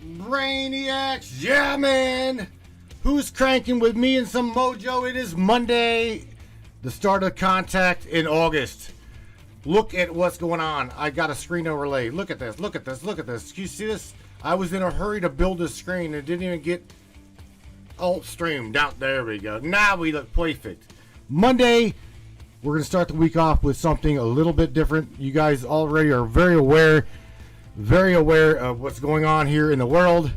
Brainiacs, yeah, man. Who's cranking with me and some mojo? It is Monday, the start of Contact in August. Look at what's going on. I got a screen overlay. Look at this. Look at this. Look at this. You see this? I was in a hurry to build this screen and didn't even get alt streamed out. There we go. Now we look perfect. Monday, we're going to start the week off with something a little bit different. You guys already are very aware of what's going on here in the world.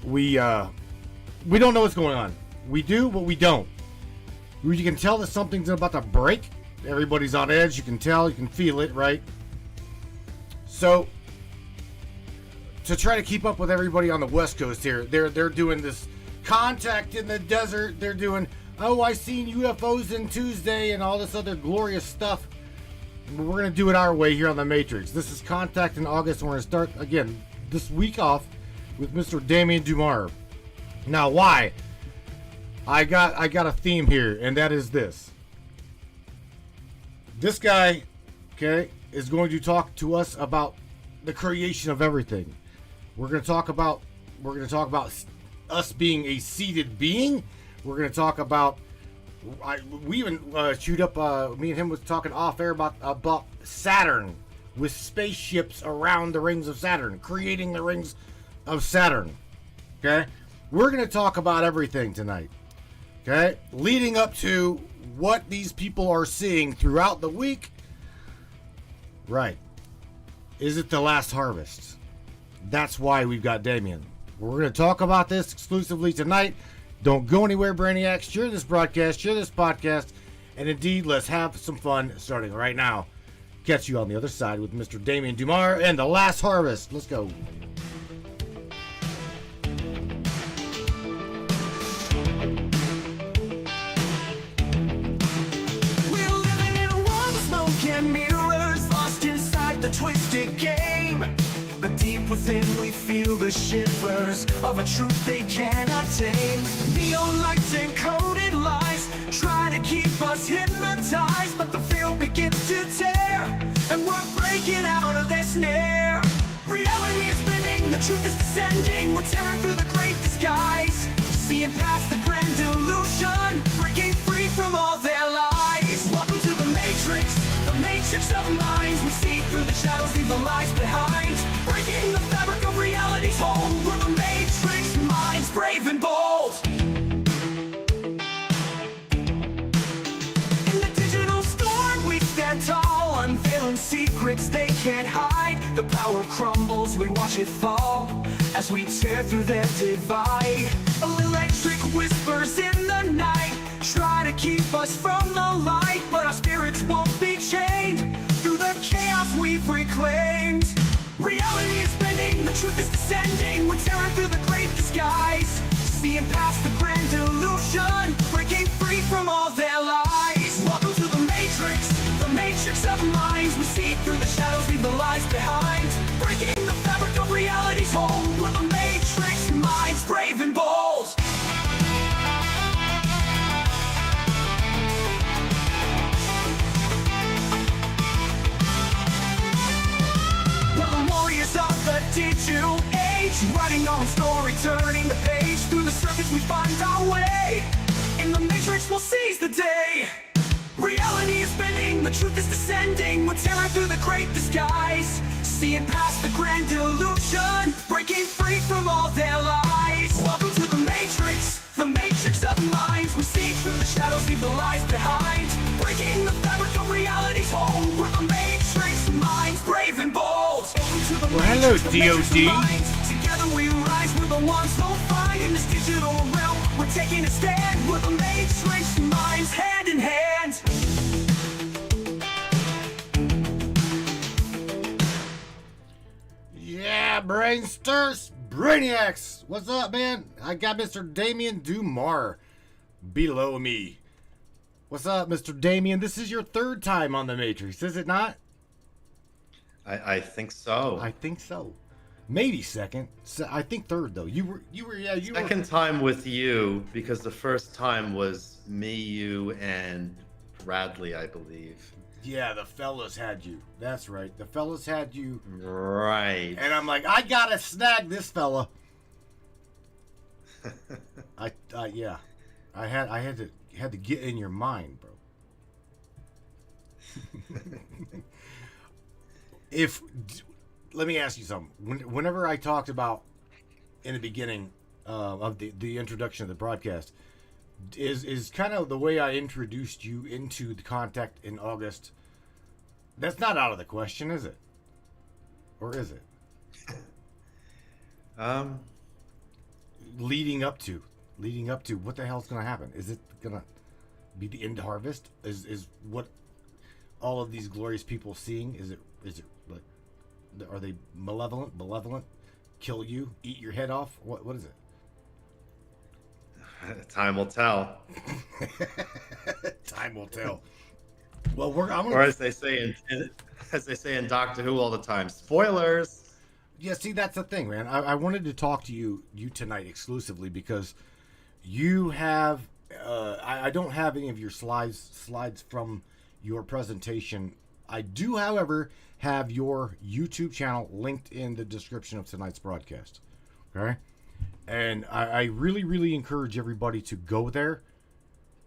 We don't know what's going on. We do, but we don't. You can tell that something's about to break. Everybody's on edge. You can tell. You can feel it, right? So, to try to keep up with everybody on the West Coast here, they're doing this contact in the desert. They're doing, oh, I seen UFOs in Tuesday and all this other glorious stuff. We're going to do it our way here on the Matrix. This is Contact in August. We're going to start, again, this week off with Mr. Damien Dumar. Now, why? I got a theme here, and that is this. This guy, okay, is going to talk to us about the creation of everything. We're going to talk about us being a seated being. We're going to talk about we even chewed up. Me and him was talking off air about Saturn with spaceships around the rings of Saturn, creating the rings of Saturn. Okay, we're gonna talk about everything tonight. Okay, leading up to what these people are seeing throughout the week. Right? Is it the last harvest? That's why we've got Damien. We're gonna talk about this exclusively tonight. Don't go anywhere, Brainiacs. Share this broadcast, share this podcast, and indeed, let's have some fun starting right now. Catch you on the other side with Mr. Damien Dumar and The Last Harvest. Let's go. We're living in a world of smoke and mirrors, lost inside the twisted game. But deep within we feel the shivers of a truth they cannot tame. Neon lights and coded lies try to keep us hypnotized, but the field begins to tear, and we're breaking out of their snare. Reality is spinning, the truth is descending. We're tearing through the great disguise, seeing past the grand illusion, breaking free from all their lies. Welcome to the matrix of minds. We see through the shadows, leave the lies behind, breaking the fabric of reality's hold. We're the matrix minds, brave and bold. In the digital storm we stand tall, unveiling secrets they can't hide. The power crumbles, we watch it fall as we tear through their divide. Electric whispers in the night try to keep us from the light, but our spirits won't be chained through the chaos we've reclaimed. Reality is bending, the truth is descending. We're tearing through the great disguise, seeing past the grand illusion, breaking free from all their lies. Welcome to the matrix of minds. We see through the shadows, leave the lies behind, breaking the fabric of reality's hold. We're the matrix minds, brave and bold. Of the digital age, writing our own story, turning the page. Through the surface we find our way. In the matrix we'll seize the day. Reality is bending, the truth is descending. We're tearing through the great disguise, seeing past the grand illusion, breaking free from all their lies. Welcome to the matrix of minds. We see through the shadows, leave the lies behind, breaking the fabric of reality's hold. We're the matrix minds, brave and bold. Well, hello, DOD. Together we rise, we're the ones who'll find in this digital realm. We're taking a stand, we're the matrix minds, hand in hand. Yeah, Brainsters, Brainiacs. What's up, man? I got Mr. Damien Dumar below me. What's up, Mr. Damien? This is your third time on the Matrix, is it not? I think so. I think so. Maybe second. I think third though. You were Second time with you, because the first time was me, you, and Bradley, I believe. Yeah, the fellas had you. That's right. The fellas had you. Right. And I'm like, I gotta snag this fella. Yeah, I had to get in your mind, bro. if Let me ask you something. Whenever I talked about in the beginning of the introduction of the broadcast, is kind of the way I introduced you into the contact in August. That's not out of the question, is it? Or is it? Um, Leading up to what the hell's gonna happen? Is it gonna be the end harvest? Is what all of these glorious people seeing? Is it like, are they malevolent, kill you, eat your head off? What is it? time will tell. Time will tell. Well, Or as they say in Doctor Who all the time, spoilers. Yeah, see, that's the thing, man. I wanted to talk to you tonight exclusively because you have. I don't have any of your slides from your presentation. I do, however, have your YouTube channel linked in the description of tonight's broadcast. Okay, and I really, really encourage everybody to go there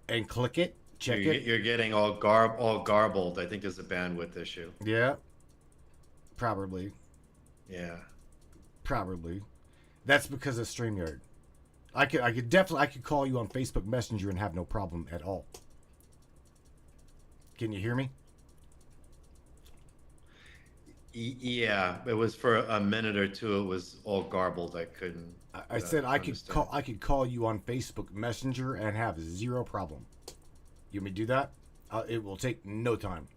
and click it, check it. You're getting all garbled. I think there's a bandwidth issue. Yeah, probably. Yeah. Probably. That's because of StreamYard. I could call you on Facebook Messenger and have no problem at all. Can you hear me? Yeah, it was for a minute or two. It was all garbled. I couldn't. I said I understand. could call you on Facebook Messenger and have zero problem. You want me to do that? It will take no time.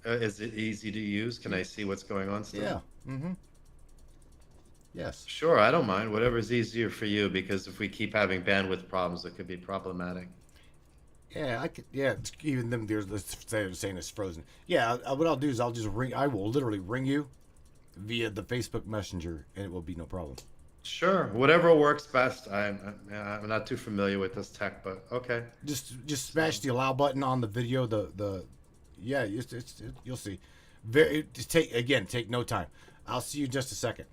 Is it easy to use? Can I see what's going on still? Yeah. Mm-hmm. Yes. Sure, I don't mind. Whatever's easier for you, because if we keep having bandwidth problems, it could be problematic. Yeah, I could. Yeah, even them. There's saying it's frozen. Yeah, what I'll do is I'll just ring. I will literally ring you via the Facebook Messenger, and it will be no problem. Sure, whatever works best. I'm not too familiar with this tech, but okay. Just smash the allow button on the video. Yeah, you'll see. Take no time. I'll see you in just a second.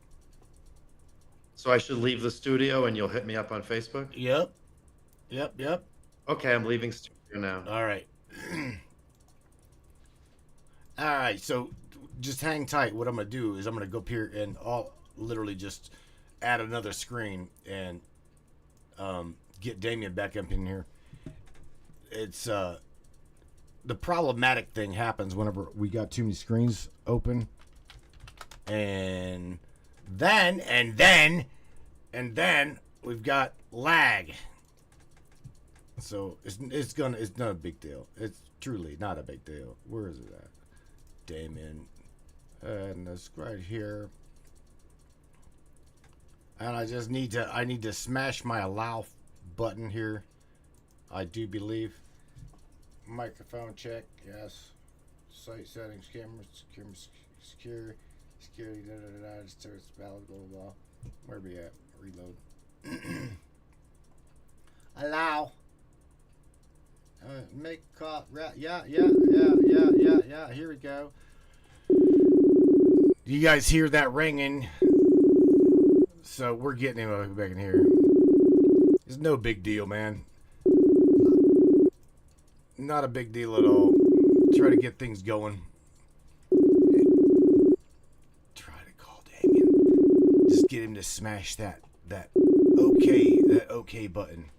So I should leave the studio and you'll hit me up on Facebook? Yep. Okay, I'm leaving studio now. All right. All right. So just hang tight. What I'm gonna do is I'm gonna go up here and I'll literally just add another screen and get Damien back up in here. It's the problematic thing happens whenever we got too many screens open, and then we've got lag. So it's not a big deal. It's truly not a big deal. Where is it at? Damien, and it's right here. And I need to smash my allow button here. I do believe. Microphone check, yes. Site settings, camera secure, security, starts valid, blah blah blah. Where are we at? Reload. Allow. Make call. Yeah. Here we go. You guys hear that ringing? So we're getting him back in here. It's no big deal, man. Not a big deal at all. Try to get things going. Try to call Damien. Just get him to smash that okay button.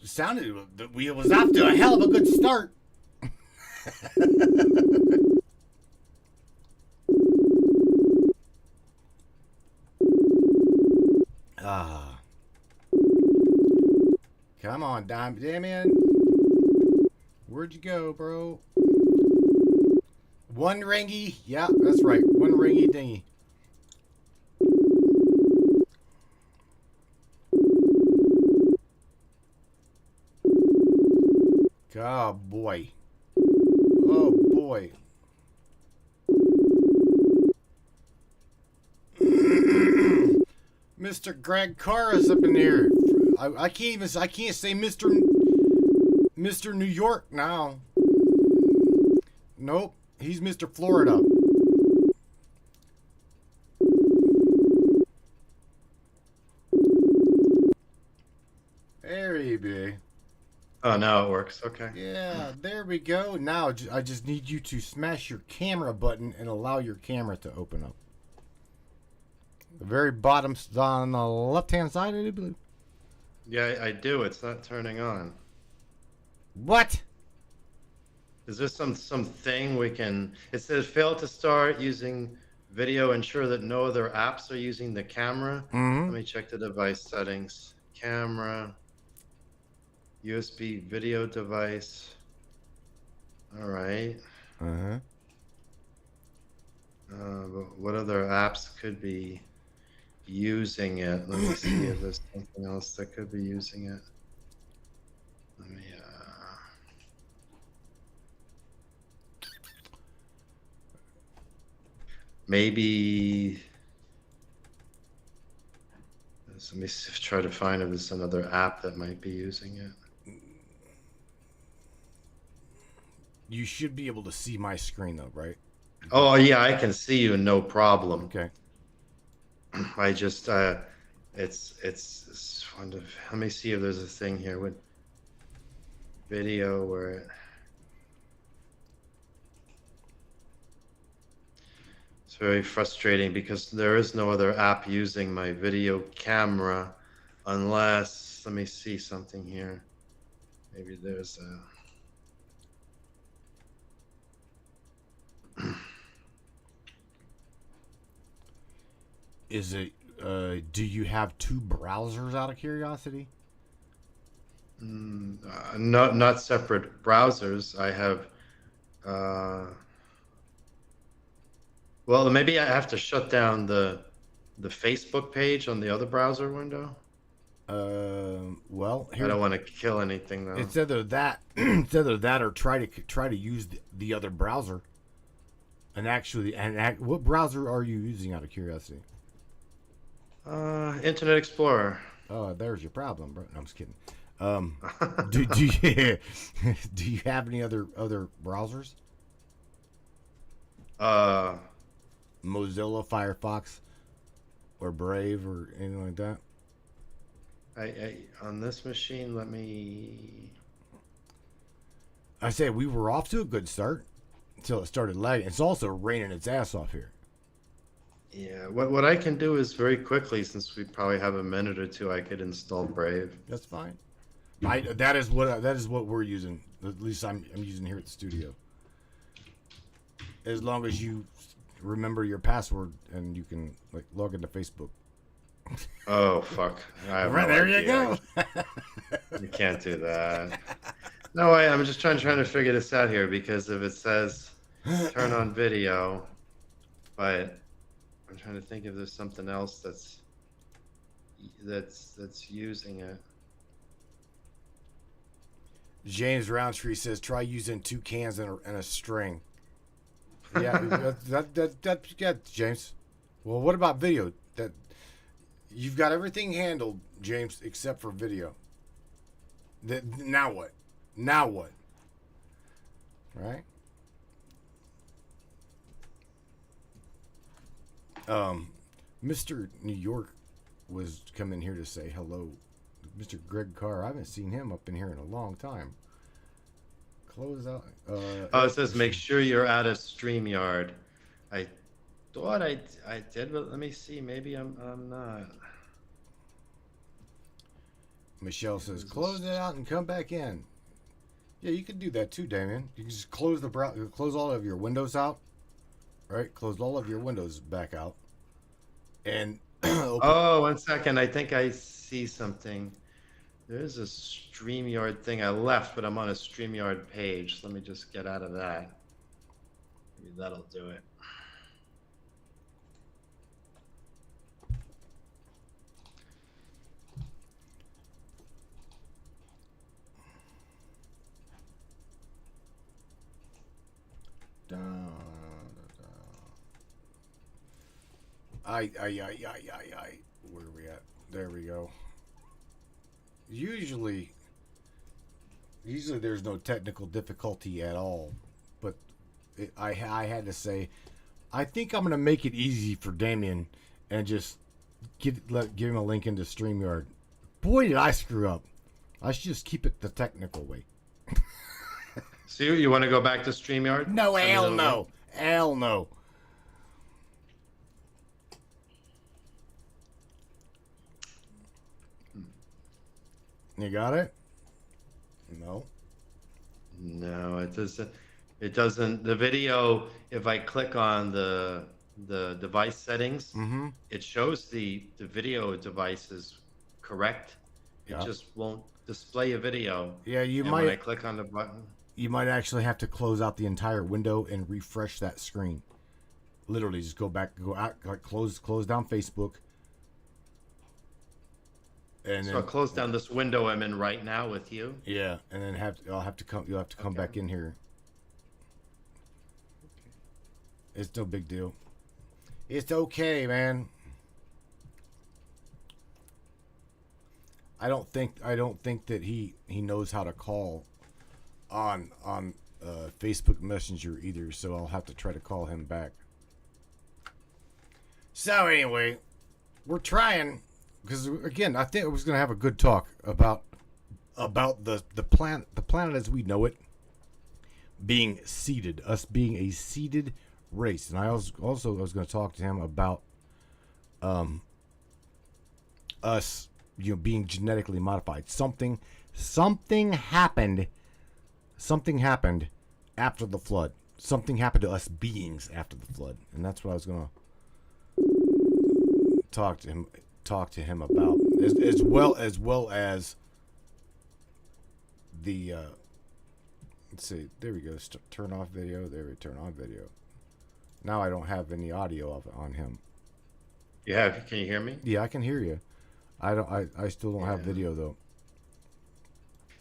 It was off to a hell of a good start. Come on, Damien. Where'd you go, bro? One ringy. Yeah, that's right. One ringy dingy. Oh, boy. Oh, boy. Mr. Greg Carr is up in here. I can't say Mr. New York now. Nope, he's Mr. Florida. There you be. Oh, now it works. Okay. Yeah, there we go. Now I just need you to smash your camera button and allow your camera to open up. The very bottom on the left-hand side, I do believe. Yeah, I do. It's not turning on. What? Is there some thing we can? It says fail to start using video. Ensure that no other apps are using the camera. Mm-hmm. Let me check the device settings. Camera. USB video device. All right. Uh-huh. But what other apps could be using it? Let me see if there's something else that could be using it. Let me. Maybe. Let me try to find if there's another app that might be using it. You should be able to see my screen though, right? Oh yeah, I can see you, no problem. Okay. I just it's fun to, let me see if there's a thing here with video where it's very frustrating because there is no other app using my video camera unless, let me see something here. Maybe there's a Is it? Do you have two browsers? Out of curiosity. not separate browsers. I have well, maybe I have to shut down the Facebook page on the other browser window. Well, I here, don't want to kill anything though. it's either that, it's either that, or try to use the other browser. And actually, what browser are you using? Out of curiosity. Internet Explorer. Oh, there's your problem, bro. No, I'm just kidding. Do you do you have any other browsers? Mozilla, Firefox, or Brave, or anything like that? I on this machine, let me. I say we were off to a good start until it started lagging. It's also raining its ass off here. Yeah, what I can do is very quickly, since we probably have a minute or two, I could install Brave. That's fine. That is what we're using. At least I'm using here at the studio. As long as you remember your password and you can like log into Facebook. Oh fuck! I have Right no there you idea. go. You can't do that. No, I'm just trying to figure this out here because if it says turn on video, but I'm trying to think if there's something else that's using it. James Roundtree says try using two cans and a string. Yeah, that's good, James. Well, what about video? That you've got everything handled, James, except for video. Now what? Now what? Right? Mr. New York was coming here to say hello. Mr. Greg Carr, I haven't seen him up in here in a long time. Close out. It says make sure you're out of StreamYard. I thought I did, but let me see. Maybe I'm not. Michelle says close it out and come back in. Yeah, you can do that too, Damien. You can just close close all of your windows out. Right? Close all of your windows back out. And open. Oh, 1 second. I think I see something. There's a StreamYard thing. I left, but I'm on a StreamYard page. Let me just get out of that. Maybe that'll do it. Where are we at? There we go. Usually there's no technical difficulty at all, but I had to say, I think I'm gonna make it easy for Damien and just give him a link into StreamYard. Boy, did I screw up! I should just keep it the technical way. So you want to go back to StreamYard? No, Send me hell the no. link? Hell no. You got it? No. No, it doesn't. It doesn't. The video, if I click on the device settings, it shows the video device is correct. It Yeah. just won't display a video. Yeah, you And might. when I click on the button, You might actually have to close out the entire window and refresh that screen. Literally, just go back, go out, like close down Facebook, and so then I'll close down this window I'm in right now with you. yeah, and then you'll have to come back in here. It's no big deal. It's okay, man. I don't think that he knows how to call on Facebook Messenger either, so I'll have to try to call him back. So anyway, we're trying because again, I think I was gonna have a good talk about the planet as we know it being seeded, us being a seeded race, and I was going to talk to him about us, being genetically modified. Something happened after the flood. Something happened to us beings after the flood, and that's what I was going to talk to him about, as well as the let's see, there we go. Turn off video. There we turn on video. Now I don't have any audio on him. You have? Can you hear me? Yeah, I can hear you. I still don't have video though.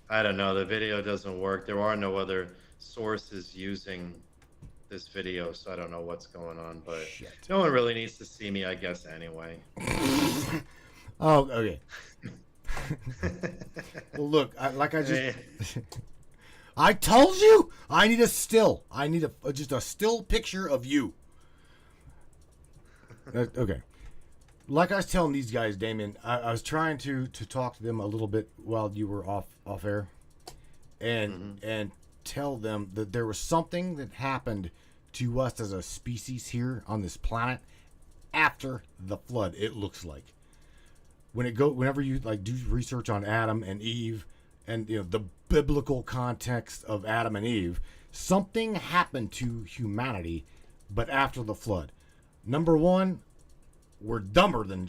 I don't know. The video doesn't work. There are no other sources using this video, so I don't know what's going on. But Shit. No one really needs to see me, I guess, anyway. Oh, okay. Well, look, I told you I need a still. I need just a still picture of you. Okay. Like I was telling these guys, Damien, I was trying to talk to them a little bit while you were off air, and tell them that there was something that happened to us as a species here on this planet after the flood. It looks like whenever you like do research on Adam and Eve, and the biblical context of Adam and Eve, something happened to humanity, but after the flood. Number one, we're dumber than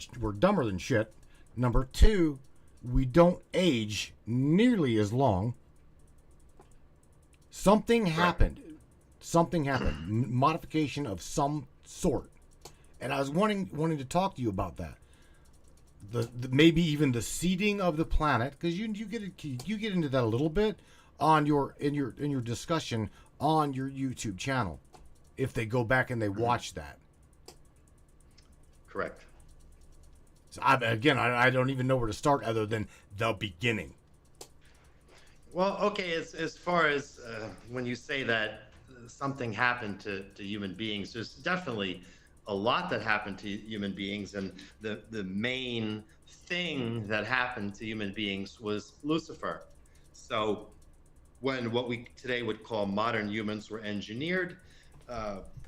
shit. Number two, we don't age nearly as long. Something happened. Modification of some sort. And I was wanting to talk to you about that. The maybe even the seeding of the planet, because you get into that a little bit on in your discussion on your YouTube channel, if they go back and they watch that. Correct. So I don't even know where to start other than the beginning. Well, okay, as far as when you say that something happened to human beings, there's definitely a lot that happened to human beings, and the main thing that happened to human beings was Lucifer. So when what we today would call modern humans were engineered,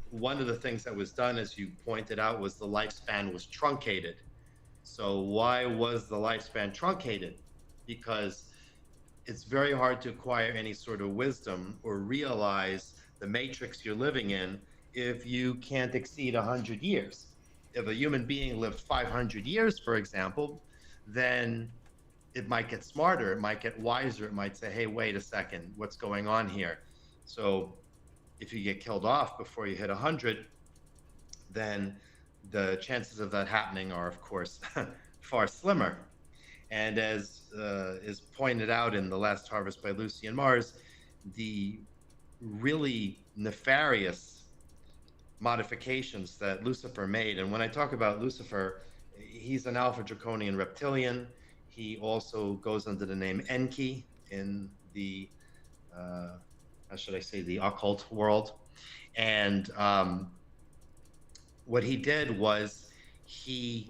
one of the things that was done, as you pointed out, was the lifespan was truncated. So why was the lifespan truncated? Because it's very hard to acquire any sort of wisdom or realize the matrix you're living in if you can't exceed 100 years. If a human being lived 500 years, for example, then it might get smarter, it might get wiser, it might say, hey, wait a second, what's going on here? So if you get killed off before you hit 100, then the chances of that happening are, of course, far slimmer. And as is pointed out in The Last Harvest by Lucien Mars, the really nefarious modifications that Lucifer made, and when I talk about Lucifer, he's an Alpha Draconian reptilian. He also goes under the name Enki in the, how should I say, the occult world. And what he did was he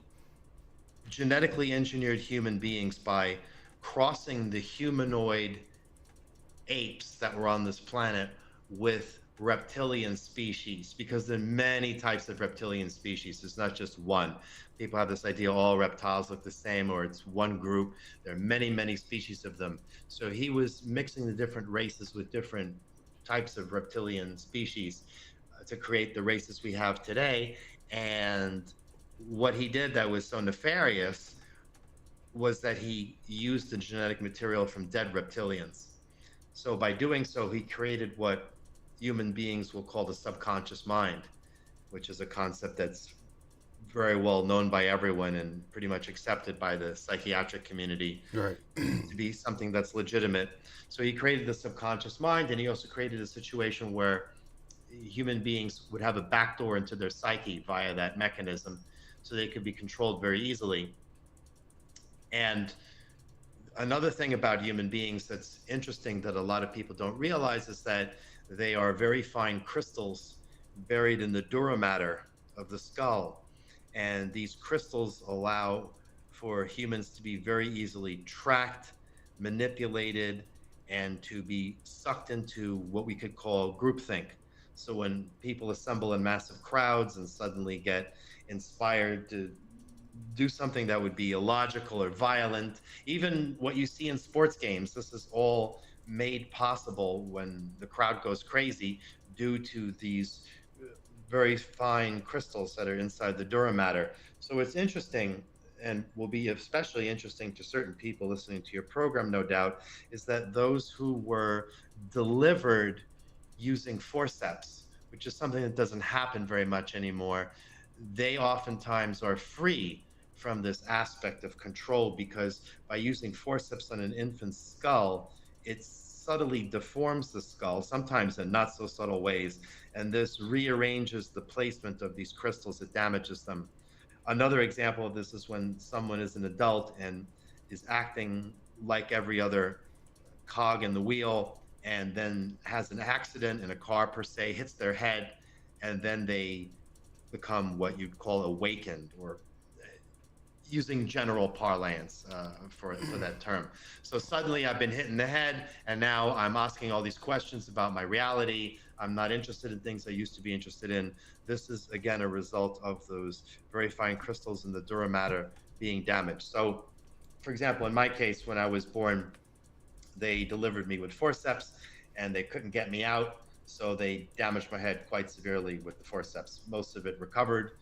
genetically engineered human beings by crossing the humanoid apes that were on this planet with reptilian species, because there are many types of reptilian species. It's not just one. People have this idea all reptiles look the same, or it's one group. There are many, many species of them. So he was mixing the different races with different types of reptilian species to create the races we have today. And what he did that was so nefarious was that he used the genetic material from dead reptilians. So by doing so, he created what human beings will call the subconscious mind, which is a concept that's very well known by everyone and pretty much accepted by the psychiatric community, Right. to be something that's legitimate. So he created the subconscious mind, and he also created a situation where human beings would have a backdoor into their psyche via that mechanism, so they could be controlled very easily. And another thing about human beings that's interesting that a lot of people don't realize is that they are very fine crystals buried in the dura mater of the skull. And these crystals allow for humans to be very easily tracked, manipulated, and to be sucked into what we could call groupthink. So when people assemble in massive crowds and suddenly get inspired to do something that would be illogical or violent, even what you see in sports games, this is all made possible when the crowd goes crazy due to these very fine crystals that are inside the dura mater. So it's interesting, and will be especially interesting to certain people listening to your program, no doubt, is that those who were delivered using forceps, which is something that doesn't happen very much anymore, they oftentimes are free from this aspect of control, because by using forceps on an infant's skull, it subtly deforms the skull, sometimes in not so subtle ways, and this rearranges the placement of these crystals. It damages them. Another example of this is when someone is an adult and is acting like every other cog in the wheel, and then has an accident in a car per se, hits their head, and then they become what you'd call awakened, or using general parlance for that term. So suddenly I've been hit in the head, and now I'm asking all these questions about my reality. I'm not interested in things I used to be interested in. This is, again, a result of those very fine crystals in the dura mater being damaged. So, for example, in my case, when I was born, they delivered me with forceps, and they couldn't get me out. So they damaged my head quite severely with the forceps. Most of it recovered.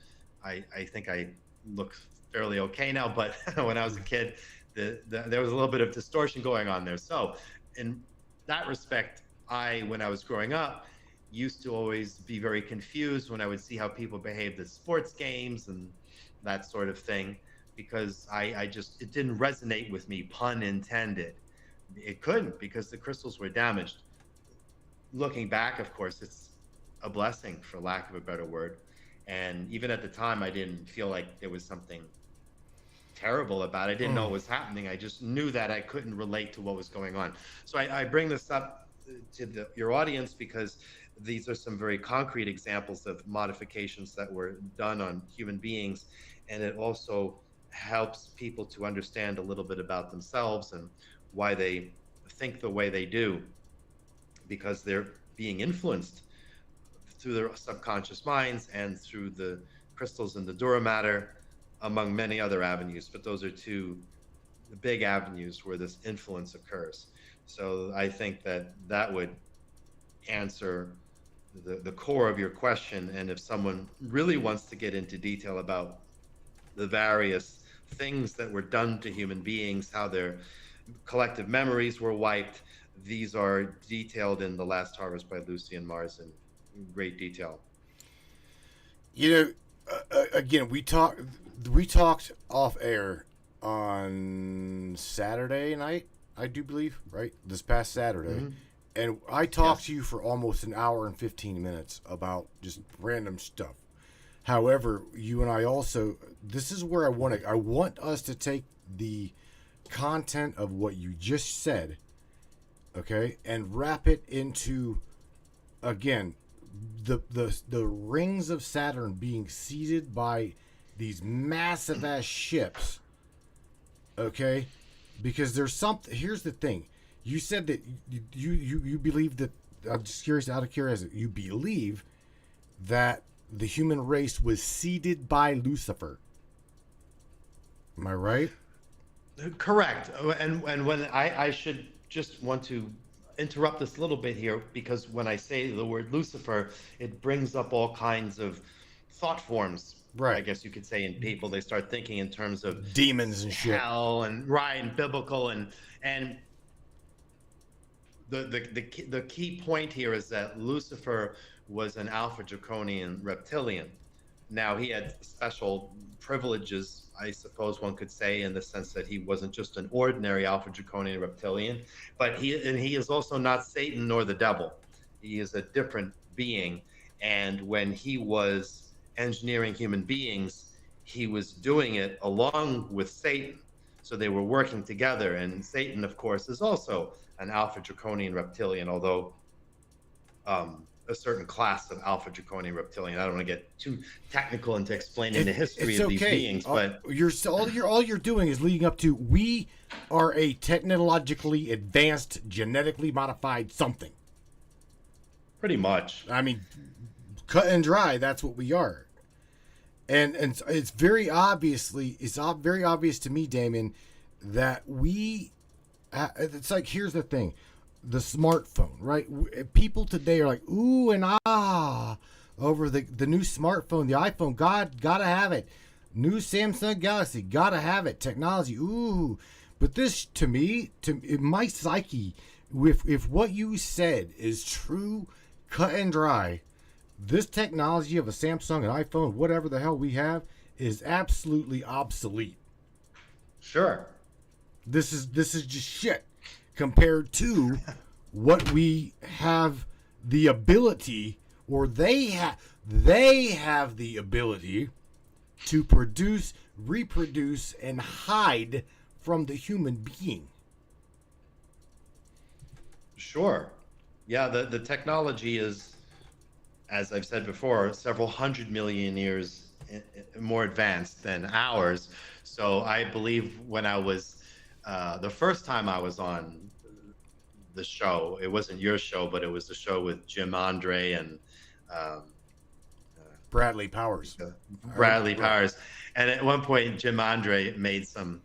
I think I look fairly okay now, but when I was a kid, there was a little bit of distortion going on there. So in that respect, when I was growing up, used to always be very confused when I would see how people behaved at sports games and that sort of thing, because it didn't resonate with me, pun intended. It couldn't, because the crystals were damaged. Looking back, of course, it's a blessing, for lack of a better word. And even at the time, I didn't feel like there was something terrible about it. I didn't know what was happening. I just knew that I couldn't relate to what was going on. So I bring this up to your audience because these are some very concrete examples of modifications that were done on human beings. And it also helps people to understand a little bit about themselves and why they think the way they do, because they're being influenced through their subconscious minds and through the crystals in the dura mater, among many other avenues. But those are two big avenues where this influence occurs. So I think that would answer the core of your question. And if someone really wants to get into detail about the various things that were done to human beings, how their collective memories were wiped, these are detailed in The Last Harvest by Lucien Mars in great detail. You know, again, we talked off air on Saturday night, I do believe, right? This past Saturday. Mm-hmm. And I talked to you for almost an hour and 15 minutes about just random stuff. However, you and I also, this is where I want us to take the content of what you just said, okay, and wrap it into, again, the rings of Saturn being seeded by these massive ass ships, okay, because there's something. Here's the thing: you said that you believe that. I'm just curious, out of curiosity, you believe that the human race was seeded by Lucifer. Am I right? Correct. And when I should just want to interrupt this a little bit here, because when I say the word Lucifer, it brings up all kinds of thought forms. Right. I guess you could say in people, they start thinking in terms of Demons and shit. hell and right and biblical and the key point here is that Lucifer was an Alpha Draconian reptilian. Now he had special privileges, I suppose one could say, in the sense that he wasn't just an ordinary Alpha Draconian reptilian, but he is also not Satan nor the devil. He is a different being, and when he was engineering human beings, he was doing it along with Satan. So they were working together, and Satan, of course, is also an Alpha Draconian reptilian, although a certain class of Alpha Draconian reptilian. I don't want to get too technical into explaining the history of these beings, but all you're doing is leading up to we are a technologically advanced, genetically modified something. pretty much. I mean, cut and dry. That's what we are. And it's very obvious to me, Damien, that it's like, here's the thing, the smartphone, right? People today are like, ooh and ah over the new smartphone, the iPhone. Gotta have it. New Samsung Galaxy, gotta have it. Technology, ooh. But this, to me, in my psyche, if what you said is true, cut and dry, this technology of a Samsung, an iPhone, whatever the hell we have, is absolutely obsolete. Sure. This is just shit compared to what we have the ability, or they have the ability to produce, reproduce, and hide from the human being. Sure. Yeah, the technology is, as I've said before, several 100 million years more advanced than ours. So I believe when I was, the first time I was on the show, it wasn't your show, but it was the show with Jim Andre and Bradley Powers. Bradley Powers. And at one point, Jim Andre made some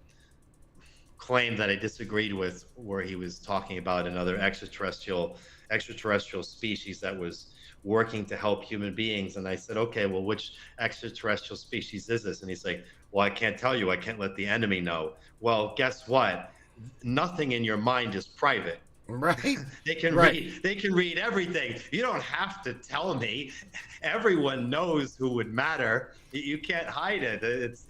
claim that I disagreed with, where he was talking about another extraterrestrial species that was working to help human beings. And I said, okay, well, which extraterrestrial species is this? And he's like, well, I can't tell you. I can't let the enemy know. Well, guess what? Nothing in your mind is private. Right. They can read everything. You don't have to tell me. Everyone knows who would matter. You can't hide it. It's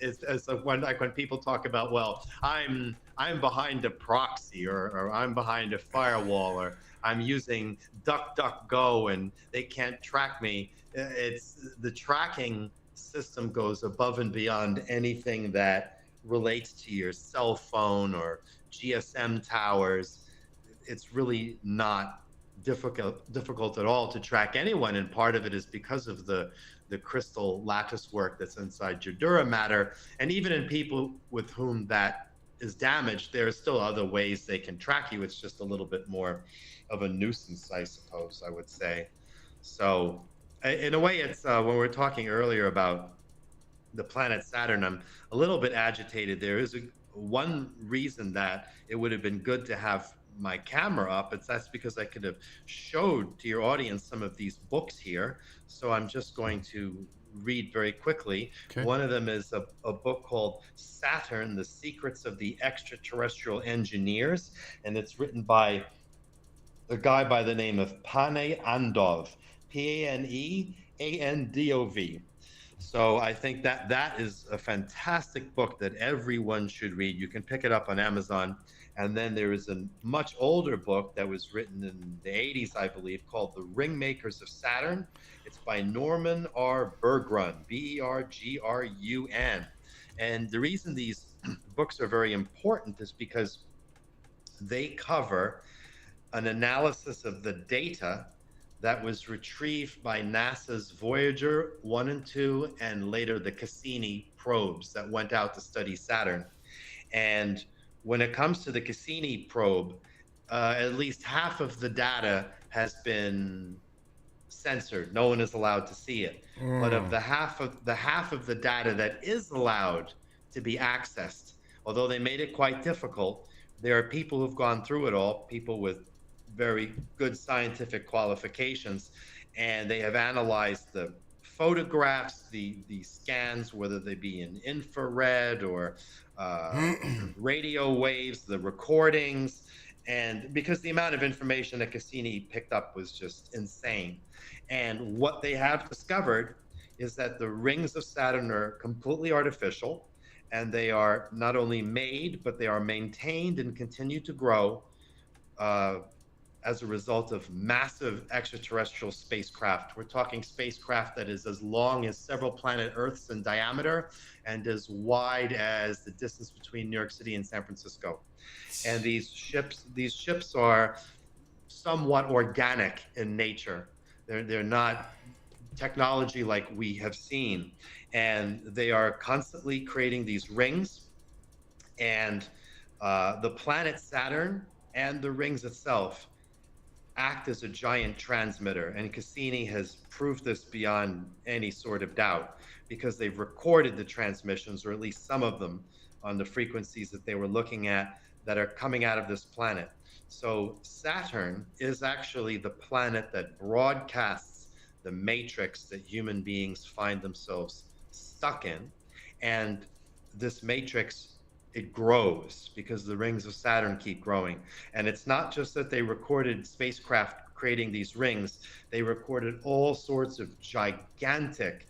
when people talk about, well, I'm behind a proxy, or I'm behind a firewall, or I'm using DuckDuckGo and they can't track me. It's the tracking system goes above and beyond anything that relates to your cell phone or GSM towers. It's really not difficult at all to track anyone, and part of it is because of the crystal lattice work that's inside your dura matter. And even in people with whom that is damaged, there are still other ways they can track you. It's just a little bit more of a nuisance, I suppose I would say. So in a way, it's when we were talking earlier about the planet Saturn, I'm a little bit agitated. There is one reason that it would have been good to have my camera up. That's because I could have showed to your audience some of these books here. So I'm just going to read very quickly. Okay. One of them is a book called Saturn, The Secrets of the Extraterrestrial Engineers. And it's written by a guy by the name of Pane Andov, Paneandov. So I think that is a fantastic book that everyone should read. You can pick it up on Amazon. And then there is a much older book that was written in the 80s, I believe, called The Ringmakers of Saturn. It's by Norman R. Bergrun, Bergrun. And the reason these books are very important is because they cover an analysis of the data that was retrieved by NASA's Voyager 1 and 2, and later the Cassini probes that went out to study Saturn. And when it comes to the Cassini probe, at least half of the data has been censored. No one is allowed to see it. But of the data that is allowed to be accessed, although they made it quite difficult, there are people who've gone through it all, people with very good scientific qualifications, and they have analyzed the photographs, the scans, whether they be in infrared or radio waves, the recordings, and because the amount of information that Cassini picked up was just insane. And what they have discovered is that the rings of Saturn are completely artificial, and they are not only made, but they are maintained and continue to grow uh, as a result of massive extraterrestrial spacecraft. We're talking spacecraft that is as long as several planet Earths in diameter and as wide as the distance between New York City and San Francisco. And these ships are somewhat organic in nature. They're not technology like we have seen, and they are constantly creating these rings. And the planet Saturn and the rings itself act as a giant transmitter, and Cassini has proved this beyond any sort of doubt because they've recorded the transmissions, or at least some of them, on the frequencies that they were looking at that are coming out of this planet. So Saturn is actually the planet that broadcasts the matrix that human beings find themselves stuck in. And this matrix, it grows because the rings of Saturn keep growing. And it's not just that they recorded spacecraft creating these rings, they recorded all sorts of gigantic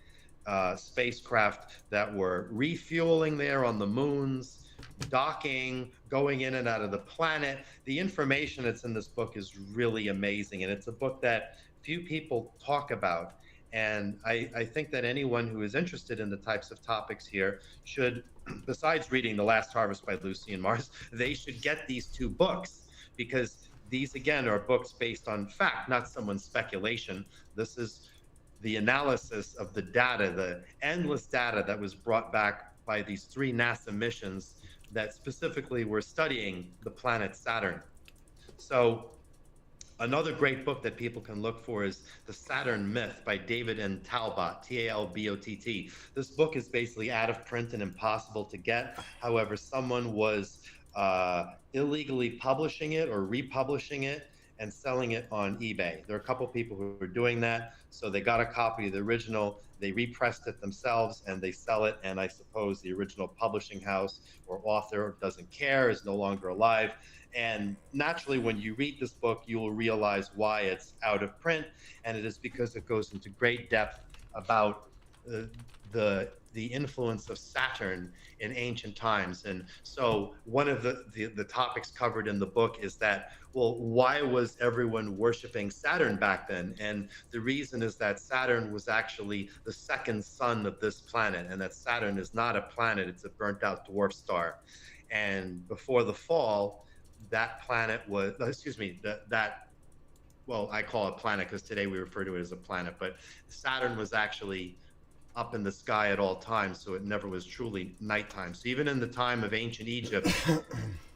spacecraft that were refueling there on the moons, docking, going in and out of the planet. The information that's in this book is really amazing, and it's a book that few people talk about. And I think that anyone who is interested in the types of topics here should, besides reading The Last Harvest by Lucien Mars, they should get these two books, because these, again, are books based on fact, not someone's speculation. This is the analysis of the data, the endless data that was brought back by these 3 NASA missions that specifically were studying the planet Saturn. So another great book that people can look for is The Saturn Myth by David N. Talbot, Talbott. This book is basically out of print and impossible to get. However, someone was illegally publishing it or republishing it and selling it on eBay. There are a couple people who are doing that. So they got a copy of the original, they repressed it themselves, and they sell it. And I suppose the original publishing house or author doesn't care, is no longer alive. And naturally, when you read this book, you will realize why it's out of print. And it is because it goes into great depth about the influence of Saturn in ancient times. And so one of the topics covered in the book is that, well, why was everyone worshiping Saturn back then? And the reason is that Saturn was actually the second sun of this planet, and that Saturn is not a planet, it's a burnt out dwarf star. And before the fall, that planet was, well, I call it planet because today we refer to it as a planet, but Saturn was actually up in the sky at all times, so it never was truly nighttime. So even in the time of ancient Egypt,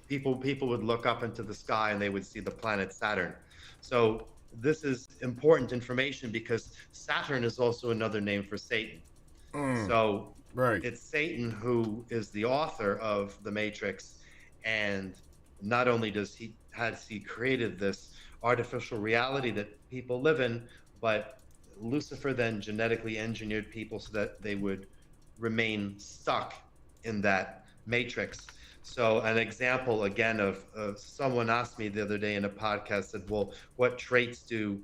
people would look up into the sky and they would see the planet Saturn. So this is important information because Saturn is also another name for Satan. So Right. it's Satan who is the author of the Matrix, and not only has he created this artificial reality that people live in, but Lucifer then genetically engineered people so that they would remain stuck in that matrix. So an example again of someone asked me the other day in a podcast, said, well, what traits do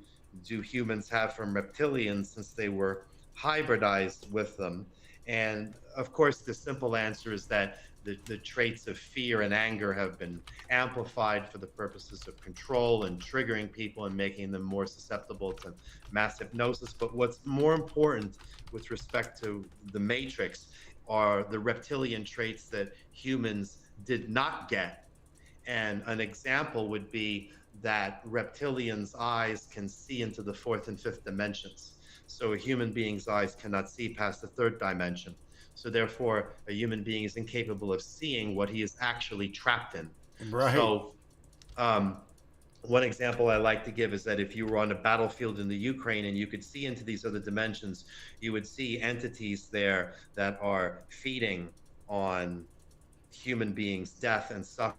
humans have from reptilians since they were hybridized with them? And of course, the simple answer is that the traits of fear and anger have been amplified for the purposes of control and triggering people and making them more susceptible to mass hypnosis. But what's more important with respect to the Matrix are the reptilian traits that humans did not get. And an example would be that reptilians' eyes can see into the 4th and 5th dimensions. So a human being's eyes cannot see past the 3rd dimension. So therefore, a human being is incapable of seeing what he is actually trapped in. Right. So um, one example I like to give is that if you were on a battlefield in the Ukraine and you could see into these other dimensions, you would see entities there that are feeding on human beings' death and suffering.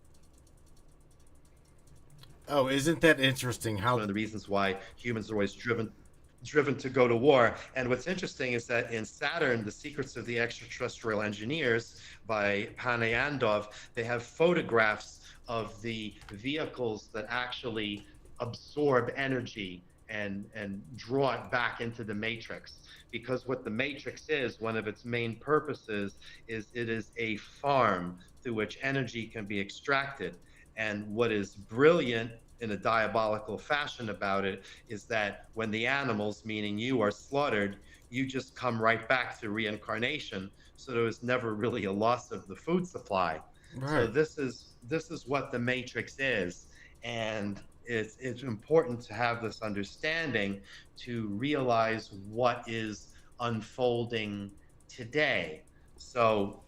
Oh, isn't that interesting? It's How? one of the reasons why humans are always driven to go to war. And what's interesting is that in Saturn, The Secrets of the Extraterrestrial Engineers by Panayandov, they have photographs of the vehicles that actually absorb energy and draw it back into the matrix. Because what the matrix is, one of its main purposes is it is a farm through which energy can be extracted. And what is brilliant in a diabolical fashion about it is that when the animals, meaning you, are slaughtered, you just come right back to reincarnation. So there was never really a loss of the food supply. So Right. this is what the matrix is, and it's important to have this understanding to realize what is unfolding today. So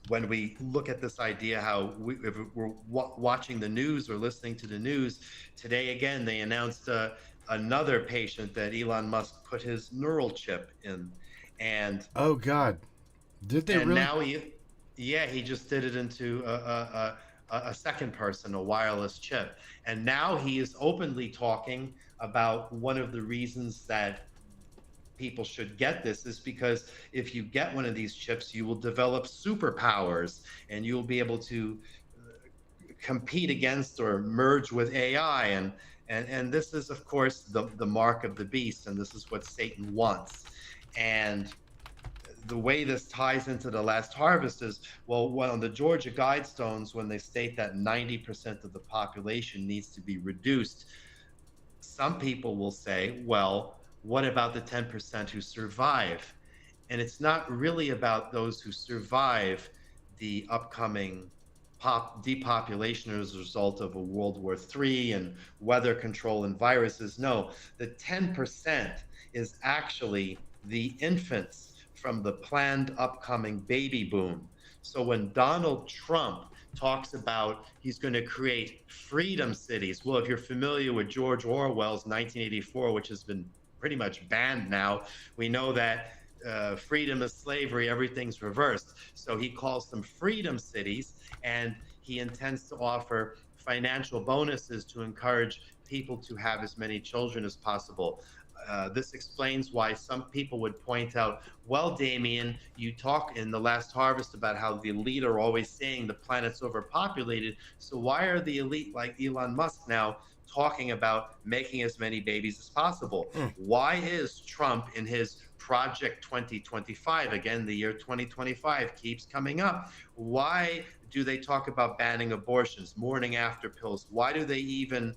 when we look at this idea, how if we're watching the news or listening to the news today, again they announced another patient that Elon Musk put his neural chip in, and Oh God. Did they and really? now he just did it into a second person, a wireless chip, and now he is openly talking about one of the reasons that people should get this is because if you get one of these chips, you will develop superpowers and you'll be able to compete against or merge with AI. And this is, of course, the mark of the beast, and this is what Satan wants. And the way this ties into the last harvest is, well, on the Georgia Guidestones, when they state that 90% of the population needs to be reduced, some people will say, well, what about the 10% who survive? And it's not really about those who survive the upcoming depopulation as a result of a World War III and weather control and viruses. No, the 10% is actually the infants from the planned upcoming baby boom. So when Donald Trump talks about he's going to create freedom cities, well, if you're familiar with George Orwell's 1984, which has been pretty much banned now, we know that freedom is slavery, everything's reversed. So he calls them freedom cities, and he intends to offer financial bonuses to encourage people to have as many children as possible. This explains why some people would point out, well, Damien, you talk in the last harvest about how the elite are always saying the planet's overpopulated. So why are the elite like Elon Musk now talking about making as many babies as possible? Why is Trump in his Project 2025, again, the year 2025 keeps coming up, why do they talk about banning abortions, morning after pills? Why do they even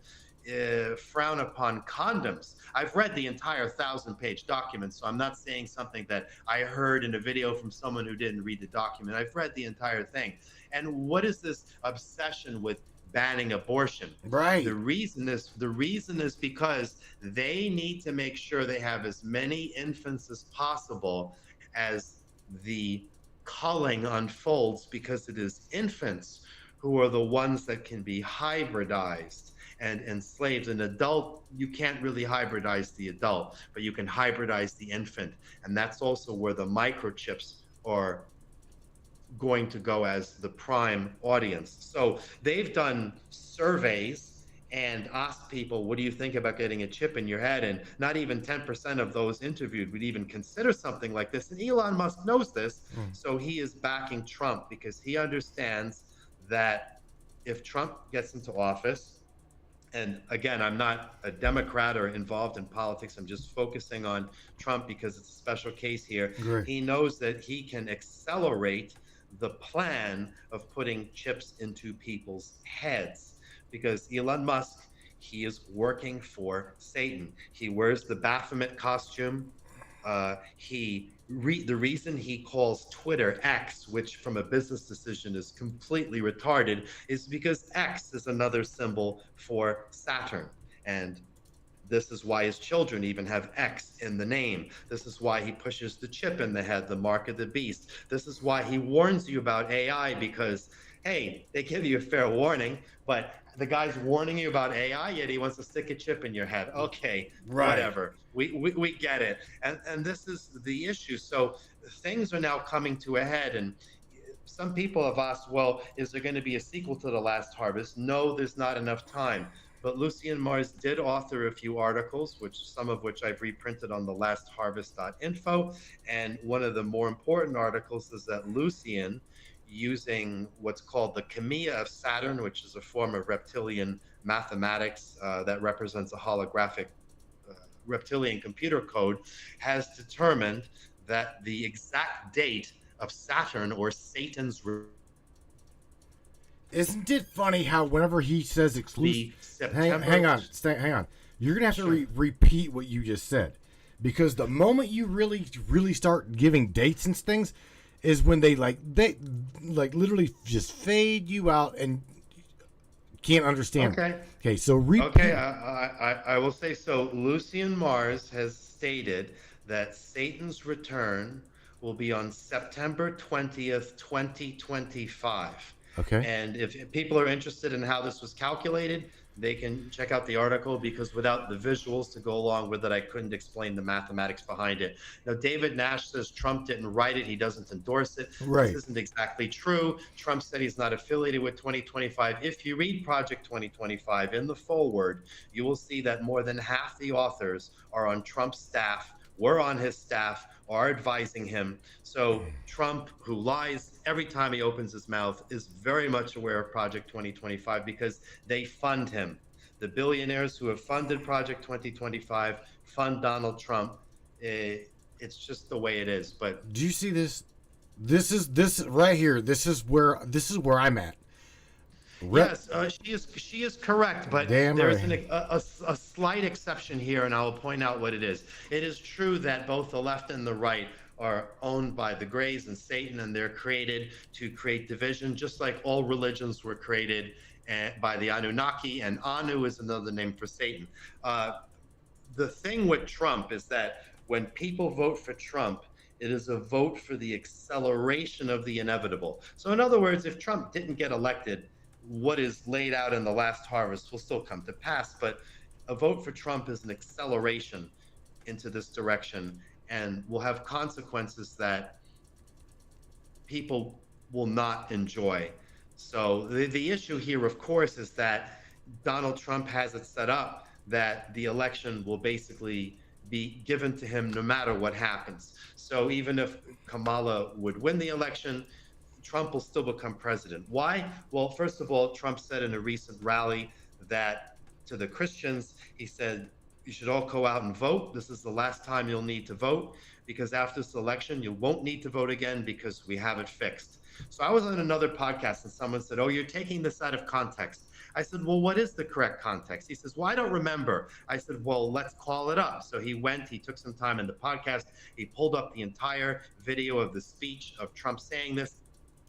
frown upon condoms? I've read the entire 1,000-page document, so I'm not saying something that I heard in a video from someone who didn't read the document. I've read the entire thing. And what is this obsession with banning abortion? Right. The reason is because they need to make sure they have as many infants as possible as the culling unfolds, because it is infants who are the ones that can be hybridized and enslaved. An adult, you can't really hybridize the adult, but you can hybridize the infant. And that's also where the microchips are going to go as the prime audience. So they've done surveys and asked people, what do you think about getting a chip in your head? And not even 10% of those interviewed would even consider something like this. And Elon Musk knows this. So he is backing Trump because he understands that if Trump gets into office, and again, I'm not a Democrat or involved in politics, I'm just focusing on Trump because it's a special case here. Great. He knows that he can accelerate the plan of putting chips into people's heads, because Elon Musk, he is working for Satan. He wears the Baphomet costume. The reason he calls Twitter X, which from a business decision is completely retarded, is because X is another symbol for Saturn. And This is why his children even have X in the name. This is why he pushes the chip in the head, the mark of the beast. This is why he warns you about AI, because, hey, they give you a fair warning, but the guy's warning you about AI, yet he wants to stick a chip in your head. Okay, Right. whatever. We get it. And this is the issue. So things are now coming to a head, and some people have asked, well, is there going to be a sequel to The Last Harvest? No, there's not enough time. But Lucien Mars did author a few articles, some of which I've reprinted on thelastharvest.info. And one of the more important articles is that Lucien, using what's called the Chemia of Saturn, which is a form of reptilian mathematics that represents a holographic reptilian computer code, has determined that the exact date of Saturn, or Satan's, Isn't it funny how whenever he says exclusive, hang on, you're gonna have to repeat what you just said, because the moment you really start giving dates and things is when they literally just fade you out and can't understand. Okay. So repeat. Okay, I will say so. Lucien Mars has stated that Satan's return will be on September 20th, 2025. Okay. And if people are interested in how this was calculated, they can check out the article, because without the visuals to go along with it, I couldn't explain the mathematics behind it. Now, David Nash says Trump didn't write it. He doesn't endorse it. Right. This isn't exactly true. Trump said he's not affiliated with 2025. If you read Project 2025 in the foreword, you will see that more than half the authors are on Trump's staff, were on his staff, are advising him. So Trump, who lies every time he opens his mouth, is very much aware of Project 2025 because they fund him. The billionaires who have funded Project 2025 fund Donald Trump. It's just the way it is. But do you see this? This right here. This is where I'm at. Yes, she is correct, but Damn there's right. a slight exception here, and I will point out what it is. It is true that both the left and the right are owned by the Greys and Satan, and they're created to create division, just like all religions were created by the Anunnaki, and Anu is another name for Satan. The thing with Trump is that when people vote for Trump, it is a vote for the acceleration of the inevitable. So in other words, if Trump didn't get elected, what is laid out in The Last Harvest will still come to pass, but a vote for Trump is an acceleration into this direction and will have consequences that people will not enjoy. So the issue here, of course, is that Donald Trump has it set up that the election will basically be given to him no matter what happens. So even if Kamala would win the election, Trump will still become president. Why? Well, first of all, Trump said in a recent rally that to the Christians, he said, you should all go out and vote. This is the last time you'll need to vote, because after this election, you won't need to vote again because we have it fixed. So I was on another podcast and someone said, oh, you're taking this out of context. I said, well, what is the correct context? He says, well, I don't remember. I said, well, let's call it up. So he took some time in the podcast. He pulled up the entire video of the speech of Trump saying this,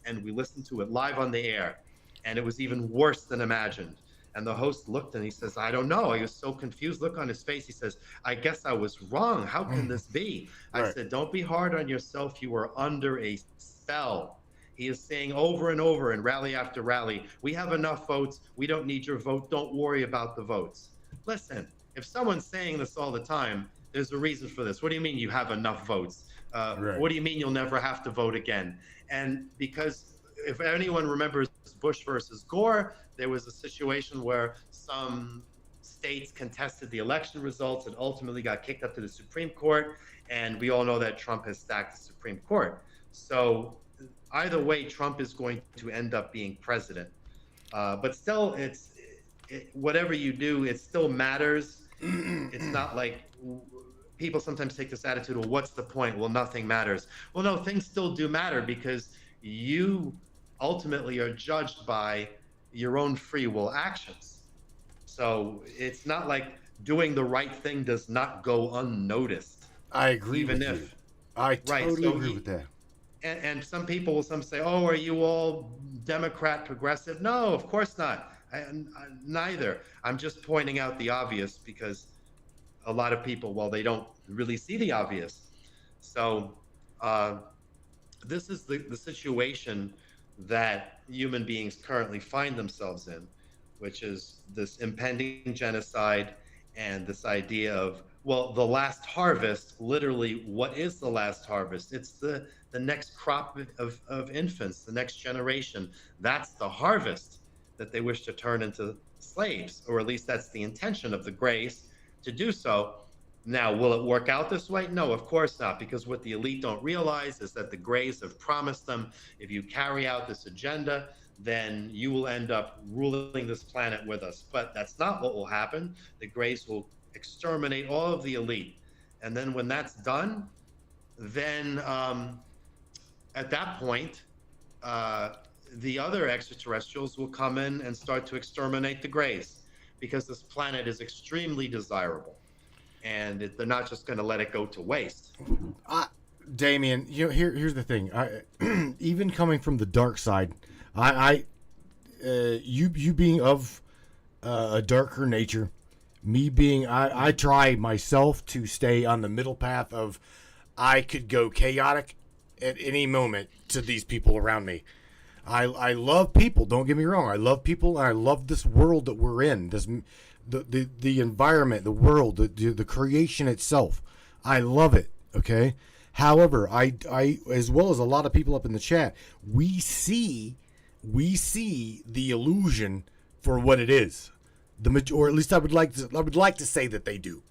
and we listened to it live on the air, and it was even worse than imagined. And the host looked and he says, I don't know. He was so confused. Look on his face. He says, I guess I was wrong. How can this be? Right. I said, don't be hard on yourself. You are under a spell. He is saying over and over in rally after rally, we have enough votes. We don't need your vote. Don't worry about the votes. Listen, if someone's saying this all the time, there's a reason for this. What do you mean you have enough votes? Right. What do you mean you'll never have to vote again? And because if anyone remembers Bush versus Gore, there was a situation where some states contested the election results and ultimately got kicked up to the Supreme Court. And we all know that Trump has stacked the Supreme Court. So either way, Trump is going to end up being president. But still, whatever you do, it still matters. It's not like people sometimes take this attitude, well, what's the point? Well, nothing matters. Well, no, things still do matter, because you ultimately are judged by your own free will actions. So it's not like doing the right thing does not go unnoticed. I agree even with if, you. I totally agree with that. And some people will say, oh, are you all Democrat, progressive? No, of course not. Neither. I'm just pointing out the obvious, because a lot of people, well, they don't really see the obvious. So uh, this is the situation that human beings currently find themselves in, which is this impending genocide and this idea of, well, the last harvest. Literally, what is the last harvest? It's the next crop of infants, the next generation. That's the harvest that they wish to turn into slaves, or at least that's the intention of the Greys to do so. Now, will it work out this way? No, of course not, because what the elite don't realize is that the Greys have promised them, if you carry out this agenda, then you will end up ruling this planet with us. But that's not what will happen. The Greys will exterminate all of the elite. And then when that's done, then at that point, the other extraterrestrials will come in and start to exterminate the Greys, because this planet is extremely desirable. And they're not just going to let it go to waste. Damien, here's the thing. Even coming from the dark side, you being of a darker nature, me being, I try myself to stay on the middle path of, I could go chaotic at any moment to these people around me. I love people. Don't get me wrong. I love people, and I love this world that we're in. The environment, the world, the creation itself. I love it. Okay. However, I as well as a lot of people up in the chat, we see the illusion for what it is. Or at least I would like to say that they do.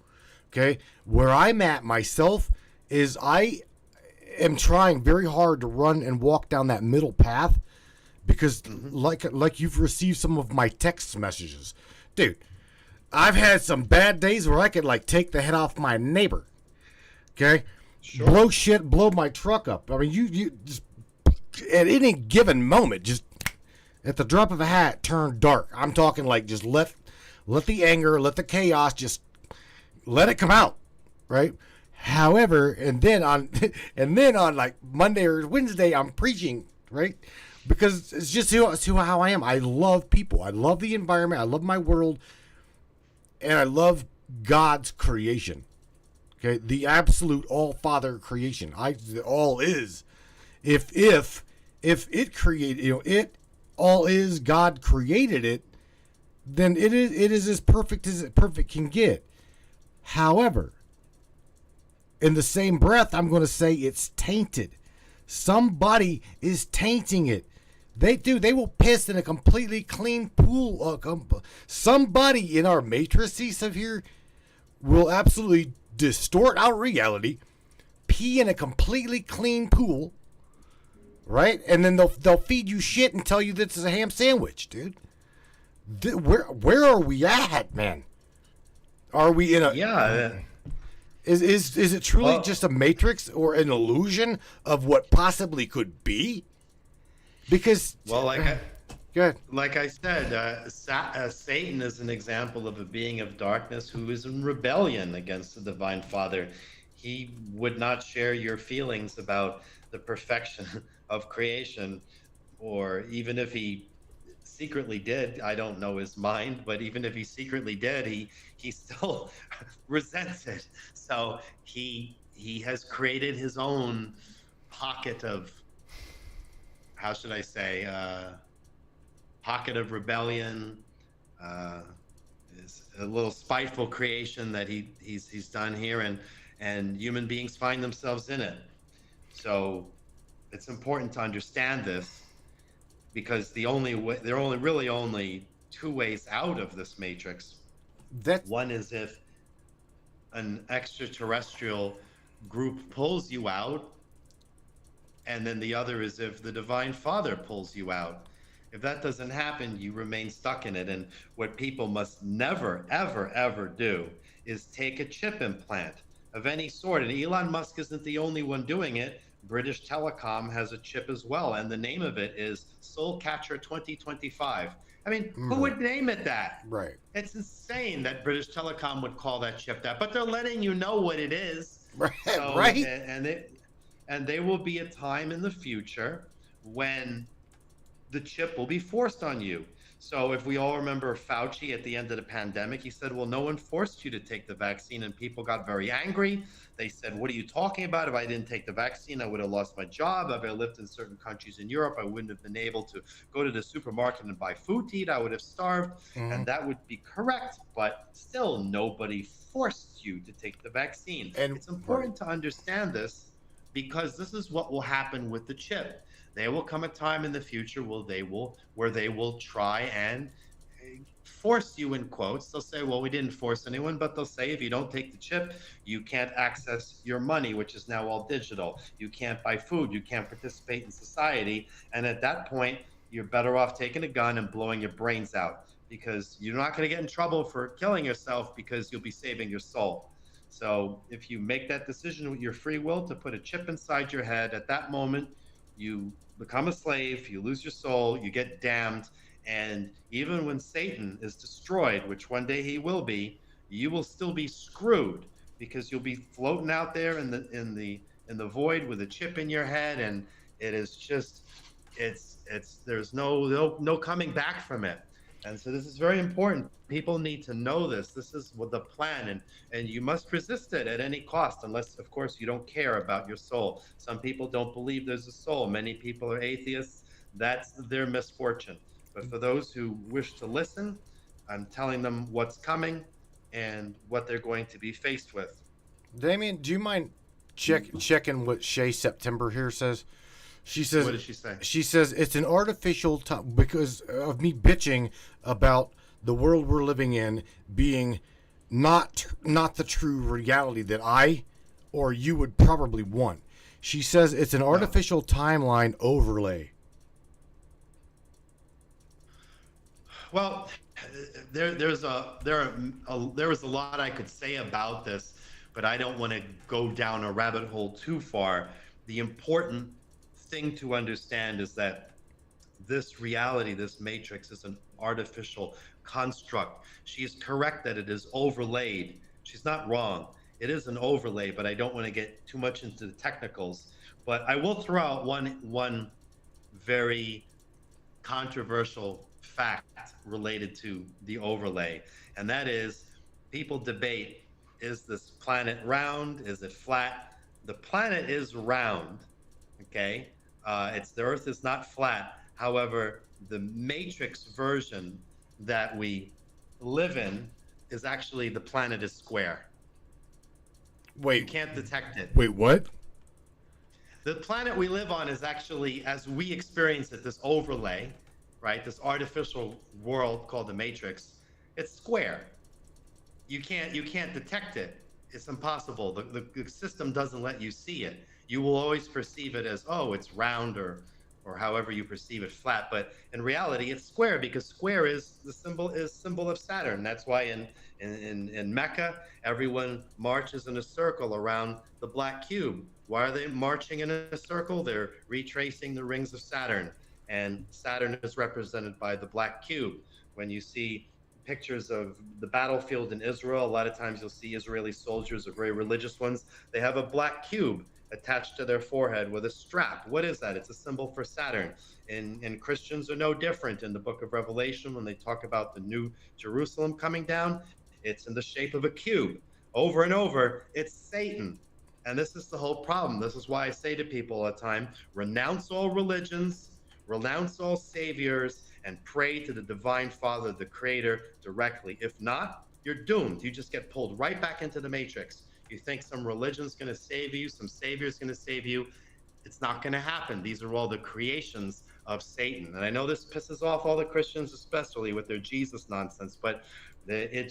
Okay. Where I'm at myself is I am trying very hard to run and walk down that middle path, because like you've received some of my text messages, dude. I've had some bad days where I could like take the head off my neighbor. Okay? Sure. Blow my truck up. I mean, you just at any given moment, just at the drop of a hat, turn dark. I'm talking like just let the anger, let the chaos, just let it come out, right? However, and then on like Monday or Wednesday, I'm preaching, right? Because it's just how I am. I love people. I love the environment. I love my world. And I love God's creation. Okay, the absolute all-father creation. All is. If it created, it all is, God created it, then it is as perfect can get. However, in the same breath, I'm going to say it's tainted. Somebody is tainting it. They will piss in a completely clean pool. Somebody in our matrices of here will absolutely distort our reality, pee in a completely clean pool, right? And then they'll feed you shit and tell you this is a ham sandwich, dude. Where are we at, man? Are we in a... Yeah. Is it truly just a matrix or an illusion of what possibly could be? Because, well, good. Like I said, Satan is an example of a being of darkness who is in rebellion against the Divine Father. He would not share your feelings about the perfection of creation, or even if he secretly did, I don't know his mind, but even if he secretly did, he still resents it. So he has created his own pocket of, how should I say, pocket of rebellion, is a little spiteful creation that he's done here, and human beings find themselves in it. So it's important to understand this, because there are really only two ways out of this matrix. One is if an extraterrestrial group pulls you out, and then the other is if the Divine Father pulls you out. If that doesn't happen, you remain stuck in it. And what people must never, ever, ever do is take a chip implant of any sort. And Elon Musk isn't the only one doing it. British Telecom has a chip as well, and the name of it is Soul Catcher 2025. I mean, who would name it that? Right. It's insane that British Telecom would call that chip that, but they're letting you know what it is. Right. So, right. And there will be a time in the future when the chip will be forced on you. So if we all remember Fauci at the end of the pandemic, he said, well, no one forced you to take the vaccine. And people got very angry. They said, what are you talking about? If I didn't take the vaccine, I would have lost my job. If I lived in certain countries in Europe, I wouldn't have been able to go to the supermarket and buy food to eat. I would have starved. Mhm. And that would be correct. But still, nobody forced you to take the vaccine. And It's important to understand this because this is what will happen with the chip. There will come a time in the future where they will try and force you, in quotes. They'll say, well, we didn't force anyone, but they'll say, if you don't take the chip, you can't access your money, which is now all digital. You can't buy food. You can't participate in society. And at that point, you're better off taking a gun and blowing your brains out, because you're not going to get in trouble for killing yourself, because you'll be saving your soul. So if you make that decision with your free will to put a chip inside your head, at that moment, you become a slave, you lose your soul, you get damned. And even when Satan is destroyed, which one day he will be, you will still be screwed, because you'll be floating out there in the void with a chip in your head, and it is just there's no coming back from it. And so this is very important. People need to know this. This is what the plan, and you must resist it at any cost, unless, of course, you don't care about your soul. Some people don't believe there's a soul. Many people are atheists. That's their misfortune. But for those who wish to listen, I'm telling them what's coming and what they're going to be faced with. Damien, do you mind checking what Shay September here says? She says, What did she say? She says it's an artificial time because of me bitching about the world we're living in being not the true reality that I or you would probably want. She says it's an artificial timeline overlay. Well, there was a lot I could say about this, but I don't want to go down a rabbit hole too far. The important thing to understand is that this reality, this matrix, is an artificial construct. She is correct that it is overlaid. She's not wrong. It is an overlay, but I don't want to get too much into the technicals. But I will throw out one very controversial fact related to the overlay, and that is people debate, is this planet round? Is it flat? The planet is round, okay? The Earth is not flat. However, the matrix version that we live in is actually the planet is square. Wait. You can't detect it. Wait, what? The planet we live on is actually, as we experience it, this overlay, right? This artificial world called the matrix. It's square. You can't detect it. It's impossible. The system doesn't let you see it. You will always perceive it as, oh, it's round, or however you perceive it, flat. But in reality, it's square, because square is symbol of Saturn. That's why in Mecca, everyone marches in a circle around the black cube. Why are they marching in a circle? They're retracing the rings of Saturn, and Saturn is represented by the black cube. When you see pictures of the battlefield in Israel, a lot of times you'll see Israeli soldiers, or very religious ones, they have a black cube attached to their forehead with a strap. What is that? It's a symbol for Saturn. And Christians are no different. In the book of Revelation, when they talk about the new Jerusalem coming down, it's in the shape of a cube. Over and over, it's Satan. And this is the whole problem. This is why I say to people all the time, renounce all religions, renounce all saviors, and pray to the Divine Father, the Creator, directly. If not, you're doomed. You just get pulled right back into the matrix. You think some religion's going to save you, some savior's going to save you. It's not going to happen. These are all the creations of Satan. And I know this pisses off all the Christians, especially with their Jesus nonsense, but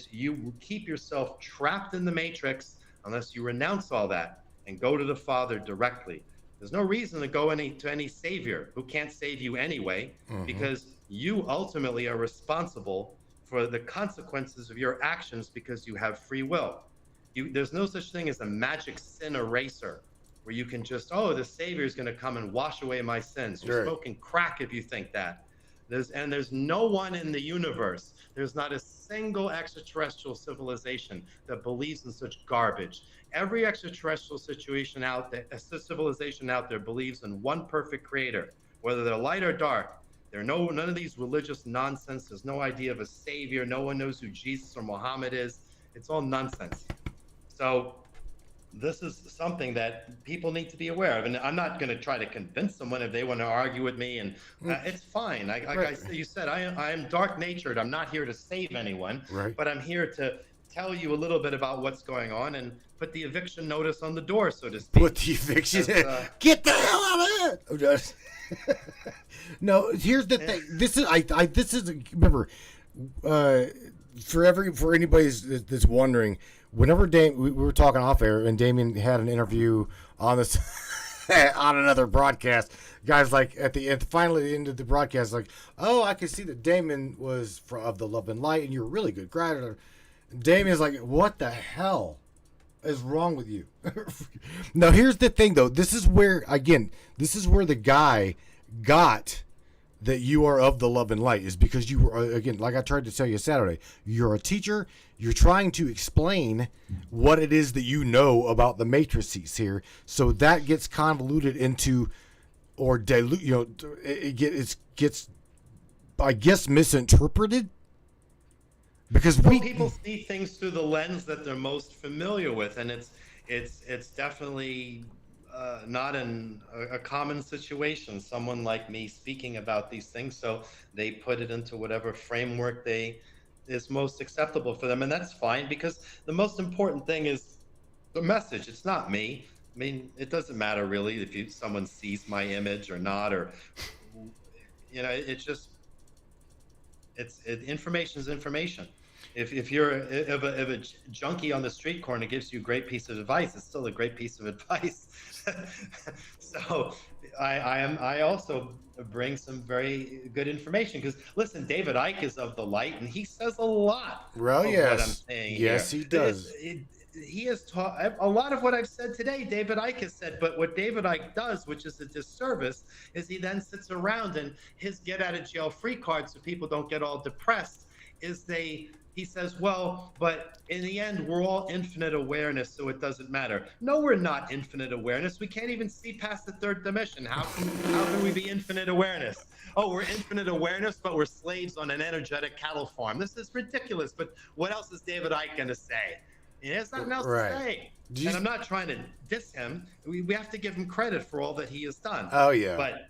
you keep yourself trapped in the matrix unless you renounce all that and go to the Father directly. There's no reason to go to any savior who can't save you anyway, because you ultimately are responsible for the consequences of your actions, because you have free will. There's no such thing as a magic sin eraser where you can just, oh, the Savior is going to come and wash away my sins. You're smoking crack if you think that. There's no one in the universe. There's not a single extraterrestrial civilization that believes in such garbage. Every extraterrestrial civilization out there believes in one perfect creator, whether they're light or dark. There are none of these religious nonsense. There's no idea of a savior. No one knows who Jesus or Muhammad is. It's all nonsense. So this is something that people need to be aware of, and I'm not going to try to convince someone if they want to argue with me, and it's fine. You said, I am dark natured. I'm not here to save anyone, Right. but I'm here to tell you a little bit about what's going on and put the eviction notice on the door, so to speak. Put the eviction. Get the hell out of here! No, here's the thing. This is remember, for anybody that's wondering. Whenever we were talking off air, and Damien had an interview on this on another broadcast, guys, like finally at the end of the broadcast, like, oh, I can see that Damien was of the Love and Light, and you're a really good guy. Damien's like, what the hell is wrong with you? Now, here's the thing, though. This is where the guy got that you are of the Love and Light is because you were, again, like I tried to tell you Saturday, you're a teacher. You're trying to explain what it is that you know about the matrices here, so that gets convoluted into, or dilute. It gets, I guess, misinterpreted because people see things through the lens that they're most familiar with, and it's definitely not a common situation. Someone like me speaking about these things, so they put it into whatever framework is most acceptable for them, and that's fine, because the most important thing is the message. It's not me. I mean, it doesn't matter really if someone sees my image or not, or information is information. If a junkie on the street corner gives you a great piece of advice, it's still a great piece of advice. So I also bring some very good information, because listen, David Icke is of the light, and he says a lot yes. what I'm saying. Yes, here. He does. He has taught a lot of what I've said today. David Icke has said, but what David Icke does, which is a disservice, is he then sits around, and his get out of jail free card, so people don't get all depressed, is he says, well, but in the end, we're all infinite awareness, so it doesn't matter. No, we're not infinite awareness. We can't even see past the third dimension. How can we be infinite awareness? Oh, we're infinite awareness, but we're slaves on an energetic cattle farm. This is ridiculous. But what else is David Icke going to say? He has nothing else to say. And I'm not trying to diss him. We have to give him credit for all that he has done. Oh, yeah. But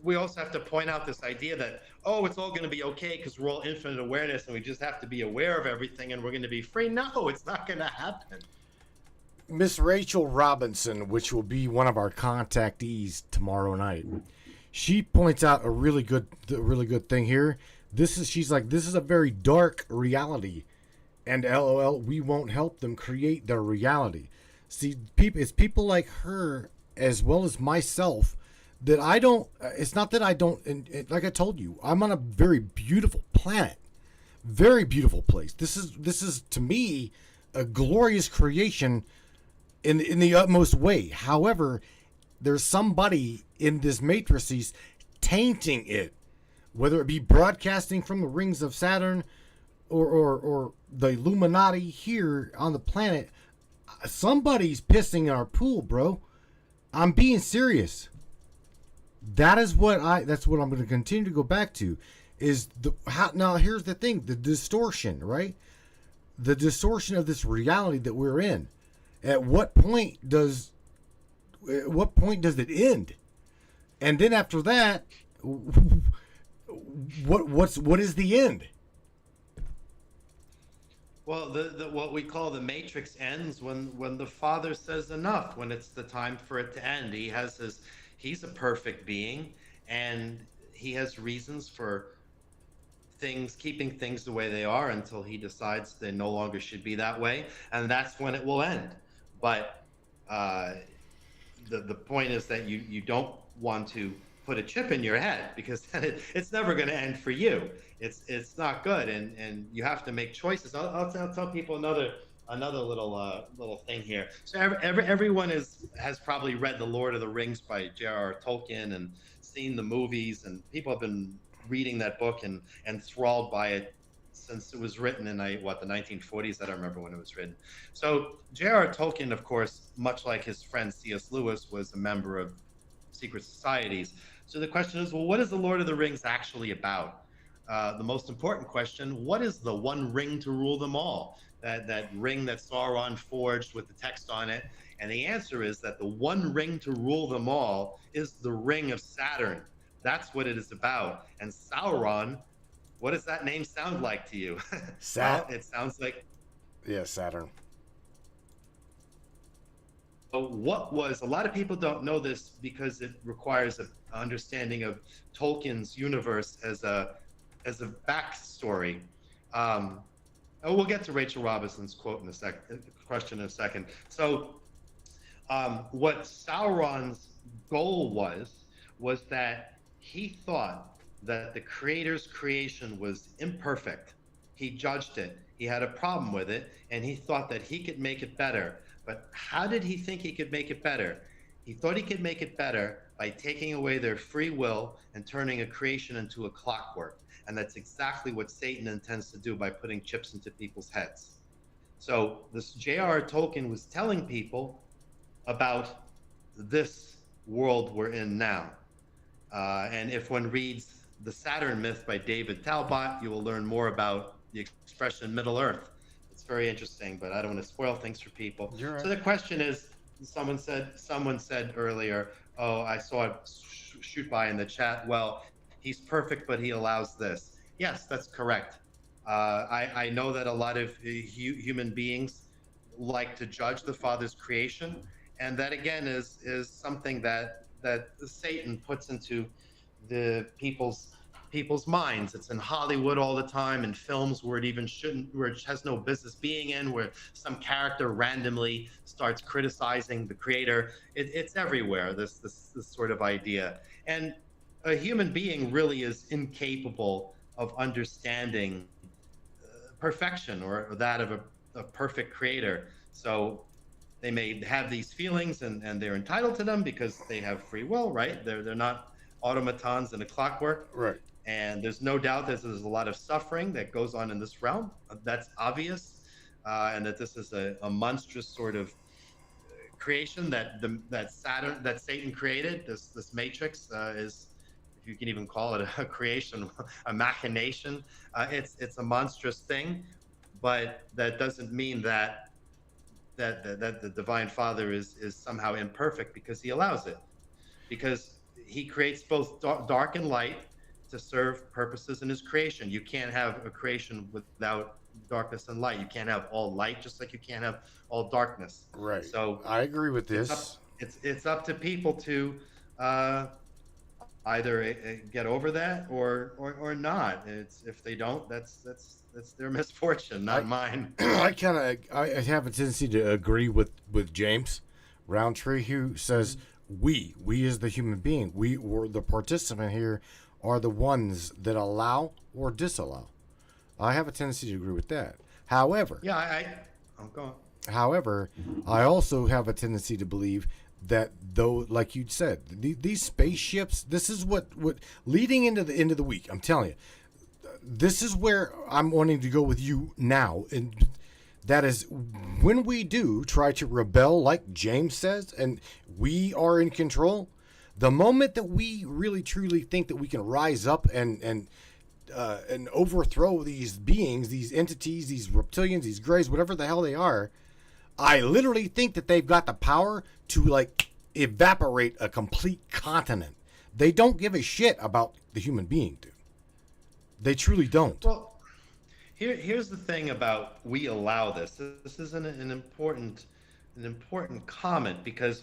we also have to point out this idea that, oh, it's all going to be okay because we're all infinite awareness and we just have to be aware of everything and we're going to be free. No, it's not going to happen. Miss Rachel Robinson, which will be one of our contactees tomorrow night, she points out a really good thing here. She's like, this is a very dark reality, and LOL, we won't help them create their reality. See, it's people like her as well as myself that I don't. It's not that I don't. Like I told you, I'm on a very beautiful planet, very beautiful place. This is to me a glorious creation in the utmost way. However, there's somebody in this matrices tainting it, whether it be broadcasting from the rings of Saturn or the Illuminati here on the planet. Somebody's pissing in our pool, bro. I'm being serious. That's what I'm going to continue to go back to is now here's the thing, the distortion, right? The distortion of this reality that we're in. At what point does it end? And then after that, what is the end? Well, what we call the matrix ends when the Father says enough, when it's the time for it to end. He's a perfect being, and he has reasons for keeping things the way they are until he decides they no longer should be that way, and that's when it will end. But the point is that you don't want to put a chip in your head, because then it's never going to end for you. It's not good, and you have to make choices. I'll tell people another little thing here. So everyone has probably read The Lord of the Rings by J.R.R. Tolkien and seen the movies, and people have been reading that book and enthralled by it since it was written in the 1940s. I don't remember when it was written. So J.R.R. Tolkien, of course, much like his friend C.S. Lewis, was a member of secret societies. So the question is, well, what is the Lord of the Rings actually about? The most important question: what is the one ring to rule them all? That ring that Sauron forged with the text on it. And the answer is that the one ring to rule them all is the ring of Saturn. That's what it is about. And Sauron, what does that name sound like to you? Well, it sounds like Yeah, Saturn. what was a lot of people don't know this because it requires a understanding of Tolkien's universe as a backstory. Um, we'll get to Rachel Robinson's quote in a second, question in a second. So, what Sauron's goal was that he thought that the creator's creation was imperfect. He judged it. He had a problem with it, and he thought that he could make it better. But how did he think he could make it better? He thought he could make it better by taking away their free will and turning a creation into a clockwork. And that's exactly what Satan intends to do by putting chips into people's heads. So this J.R.R. Tolkien was telling people about this world we're in now. And if one reads The Saturn Myth by David Talbot, you will learn more about the expression Middle Earth. It's very interesting, but I don't want to spoil things for people. Right. So the question is, someone said earlier, oh, I saw it shoot by in the chat. Well, he's perfect, but he allows this. Yes, that's correct. I know that a lot of human beings like to judge the Father's creation, and that again is something that Satan puts into the people's minds. It's in Hollywood all the time, in films where it has no business being in, where some character randomly starts criticizing the creator. It's everywhere. This sort of idea, and a human being really is incapable of understanding perfection or that of a perfect creator. So they may have these feelings and they're entitled to them because they have free will, right? They're not automatons in a clockwork. Right. And there's no doubt that there's a lot of suffering that goes on in this realm. That's obvious. And that this is a monstrous sort of creation that Satan created. This matrix is, if you can even call it a creation, a machination. It's a monstrous thing, but that doesn't mean that the Divine Father is somehow imperfect because he allows it, because he creates both dark and light to serve purposes in his creation. You can't have a creation without darkness and light. You can't have all light, just like you can't have all darkness. Right. So I agree with this. It's up to people to either get over that or not. It's if they don't, that's their misfortune, not mine. I have a tendency to agree with James Roundtree, who says we as the human being, we're the participant here, are the ones that allow or disallow. I have a tendency to agree with that. However, I'm going. However, I also have a tendency to believe that, though, like you said, these spaceships, this is what leading into the end of the week, I'm telling you, this is where I'm wanting to go with you now. And that is, when we do try to rebel, like James says, and we are in control, the moment that we really truly think that we can rise up and overthrow these beings, these entities, these reptilians, these greys, whatever the hell they are, I literally think that they've got the power to, like, evaporate a complete continent. They don't give a shit about the human being, dude. They truly don't. Well, here's the thing about we allow this. This is an important comment, because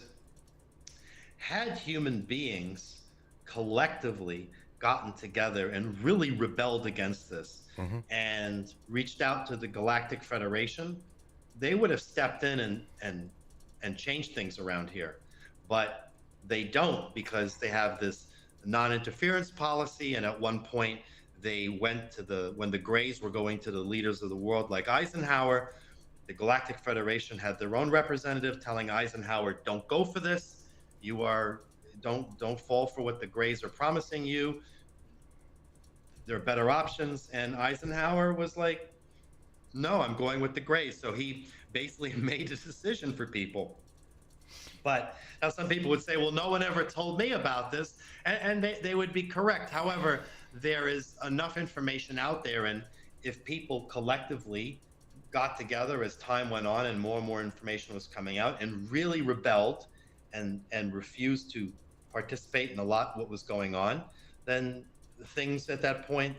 had human beings collectively gotten together and really rebelled against this and reached out to the Galactic Federation, they would have stepped in and changed things around here. But they don't, because they have this non-interference policy, and at one point they went to when the Greys were going to the leaders of the world like Eisenhower, the Galactic Federation had their own representative telling Eisenhower, don't go for this. Don't fall for what the Greys are promising you. There are better options. And Eisenhower was like, no, I'm going with the Greys. So he basically made a decision for people. But now some people would say, well, no one ever told me about this. And they would be correct. However, there is enough information out there. And if people collectively got together as time went on and more information was coming out and really rebelled and refused to participate in a lot what was going on, then things at that point,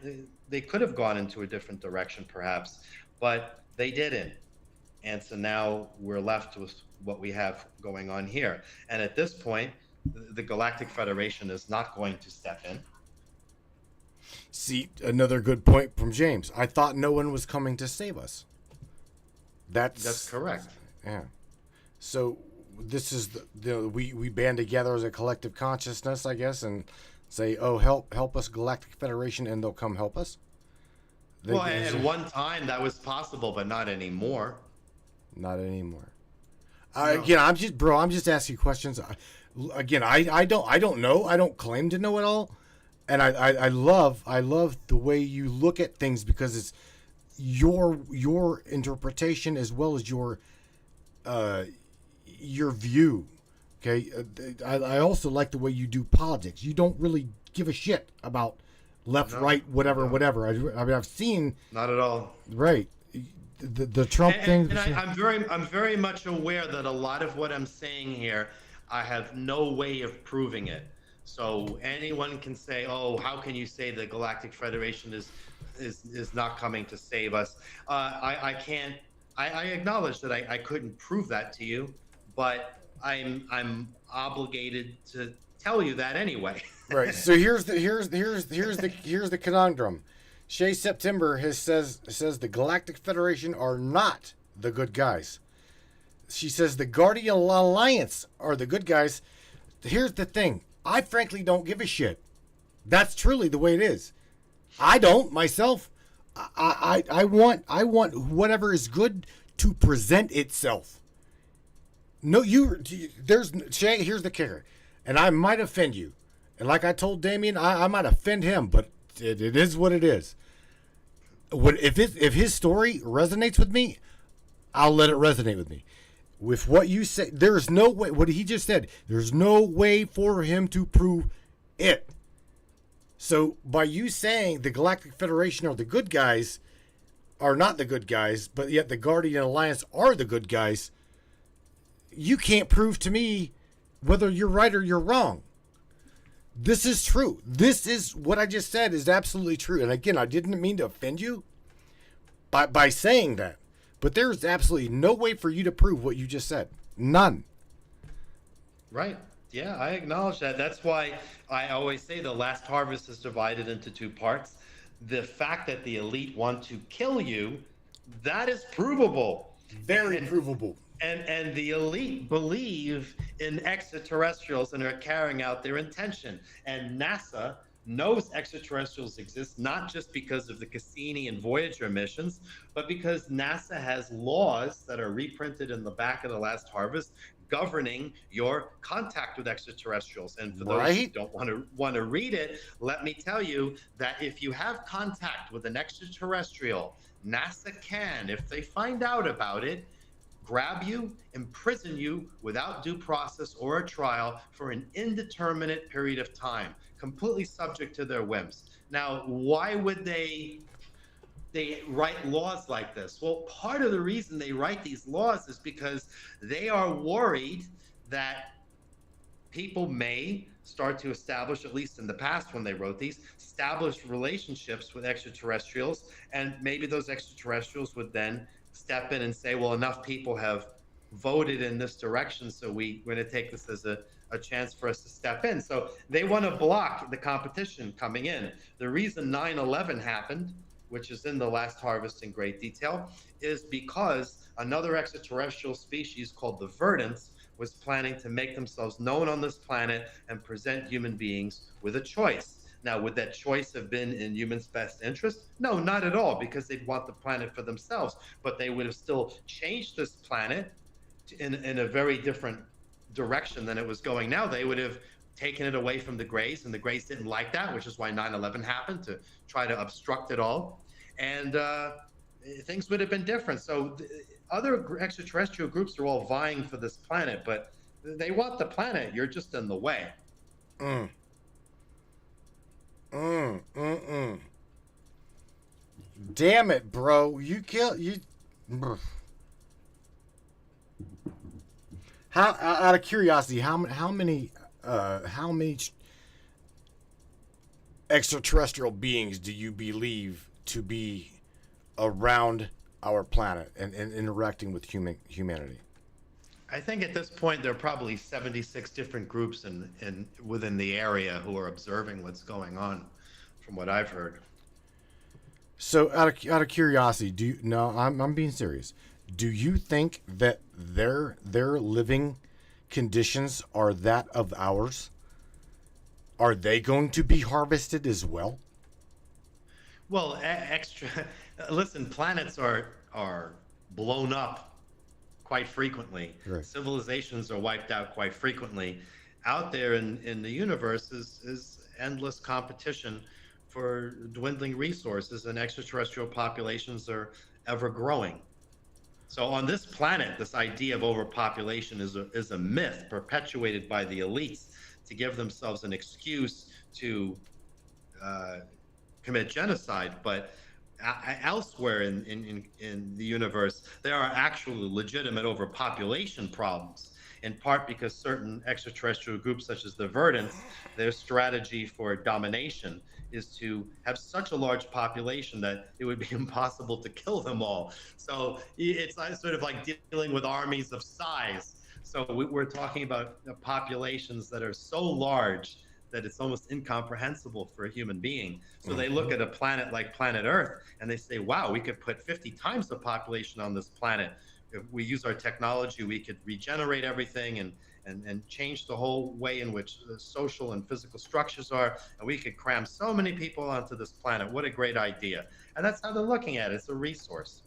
they could have gone into a different direction perhaps, but they didn't. And so now we're left with what we have going on here. And at this point, the Galactic Federation is not going to step in. See, another good point from James. I thought no one was coming to save us. That's correct. Yeah. So this is we band together as a collective consciousness, I guess, and say, "Oh, help us, Galactic Federation," and they'll come help us. Well, at one time that was possible, but not anymore. Not anymore. No. Again, I'm just asking questions. Again, I don't know. I don't claim to know it all, and I love the way you look at things because it's your interpretation as well as your view. Okay, I also like the way you do politics. You don't really give a shit about left, right, whatever. I mean, I've seen not at all. Right. The Trump thing. And I'm very much aware that a lot of what I'm saying here, I have no way of proving it. So anyone can say, "Oh, how can you say the Galactic Federation is not coming to save us?" I can't. I acknowledge that I couldn't prove that to you, but I'm obligated to tell you that anyway. Right. So here's the conundrum. Shay September says the Galactic Federation are not the good guys. She says the Guardian Alliance are the good guys. Here's the thing. I frankly don't give a shit. That's truly the way it is. I don't myself. I want whatever is good to present itself. No, there's Shay. Here's the kicker, and I might offend you, and like I told Damien, I might offend him, but it is what it is. If his story resonates with me, I'll let it resonate with me. With what you say, there's no way. What he just said, there's no way for him to prove it. So by you saying the Galactic Federation are the good guys, are not the good guys, but yet the Guardian Alliance are the good guys, you can't prove to me whether you're right or you're wrong. This is true. This is what I just said is absolutely true. And again, I didn't mean to offend you by saying that. But there's absolutely no way for you to prove what you just said. None. Right. Yeah, I acknowledge that. That's why I always say the last harvest is divided into two parts. The fact that the elite want to kill you, that is provable. Very provable. And the elite believe in extraterrestrials and are carrying out their intention. And NASA knows extraterrestrials exist, not just because of the Cassini and Voyager missions, but because NASA has laws that are reprinted in the back of the last harvest governing your contact with extraterrestrials. And for those who don't want to read it, let me tell you that if you have contact with an extraterrestrial, NASA can, if they find out about it, grab you, imprison you without due process or a trial for an indeterminate period of time, completely subject to their whims. Now, why would they write laws like this? Well, part of the reason they write these laws is because they are worried that people may start to establish, at least in the past when they wrote these, establish relationships with extraterrestrials, and maybe those extraterrestrials would then step in and say, well, enough people have voted in this direction, so we're going to take this as a chance for us to step in. So they want to block the competition coming in. The reason 9/11 happened, which is in the last harvest in great detail, is because another extraterrestrial species called the Verdants was planning to make themselves known on this planet and present human beings with a choice. Now, would that choice have been in humans' best interest? No, not at all, because they'd want the planet for themselves. But they would have still changed this planet in a very different direction than it was going now. They would have taken it away from the Greys, and the Greys didn't like that, which is why 9/11 happened, to try to obstruct it all. And things would have been different. So other extraterrestrial groups are all vying for this planet, but They want the planet. You're just in the way. Mm. Mm. Damn it, bro! You kill you. How out of curiosity, how many extraterrestrial beings do you believe to be around our planet and interacting with humanity? I think at this point there are probably 76 different groups in within the area who are observing what's going on, from what I've heard. So out of curiosity, do you, no, I'm being serious. Do you think that their living conditions are that of ours? Are they going to be harvested as well? Well, extra. Listen, planets are blown up quite frequently. Right. Civilizations are wiped out quite frequently. Out there in the universe is endless competition for dwindling resources, and extraterrestrial populations are ever growing. So on this planet, this idea of overpopulation is a myth perpetuated by the elites to give themselves an excuse to uh, commit genocide. But elsewhere in the universe, there are actually legitimate overpopulation problems, in part because certain extraterrestrial groups, such as the Verdants, their strategy for domination is to have such a large population that it would be impossible to kill them all. So it's sort of like dealing with armies of size. So we're talking about populations that are so large that it's almost incomprehensible for a human being. So they look at a planet like planet Earth and they say, wow, we could put 50 times the population on this planet. If we use our technology, we could regenerate everything and change the whole way in which the social and physical structures are, and we could cram so many people onto this planet. What a great idea. And that's how they're looking at it. It's a resource.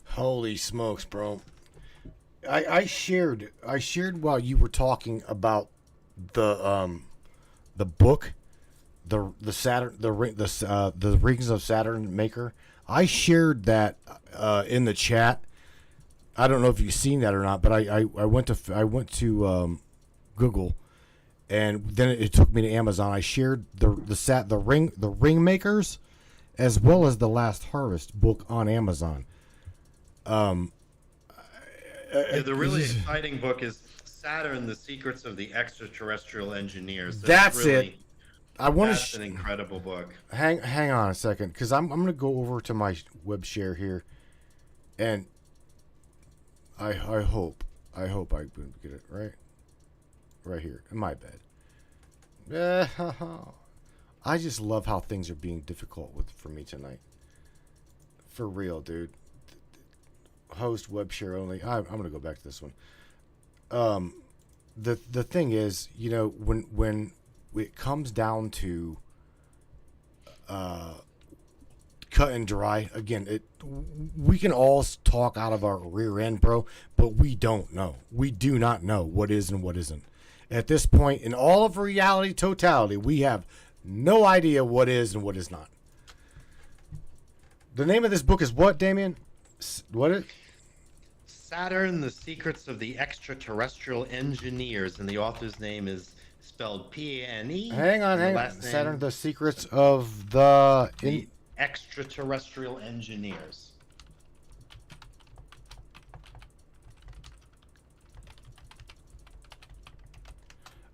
Holy smokes, bro. I shared while you were talking about the book, the Saturn, the Rings of Saturn maker. I shared that in the chat. I don't know if you've seen that or not, but I went to Google, and then it took me to Amazon. I shared the ring makers, as well as the Last Harvest book on Amazon. The really exciting book is Saturn: The Secrets of the Extraterrestrial Engineers. That's really, it. I want That's an incredible book. hang on a second, because I'm going to go over to my web share here, and I hope I get it right here in my bed. I just love how things are being difficult for me tonight. For real, dude. Host web share only. I'm going to go back to this one. The thing is, you know, when it comes down to cut and dry, again, we can all talk out of our rear end, bro, but we don't know. We do not know what is and what isn't. At this point, in all of reality totality, we have no idea what is and what is not. The name of this book is what, Damien? What is? Saturn: The Secrets of the Extraterrestrial Engineers, and the author's name is spelled P-A-N-E. Hang on. Saturn: The Secrets of the Extraterrestrial Engineers.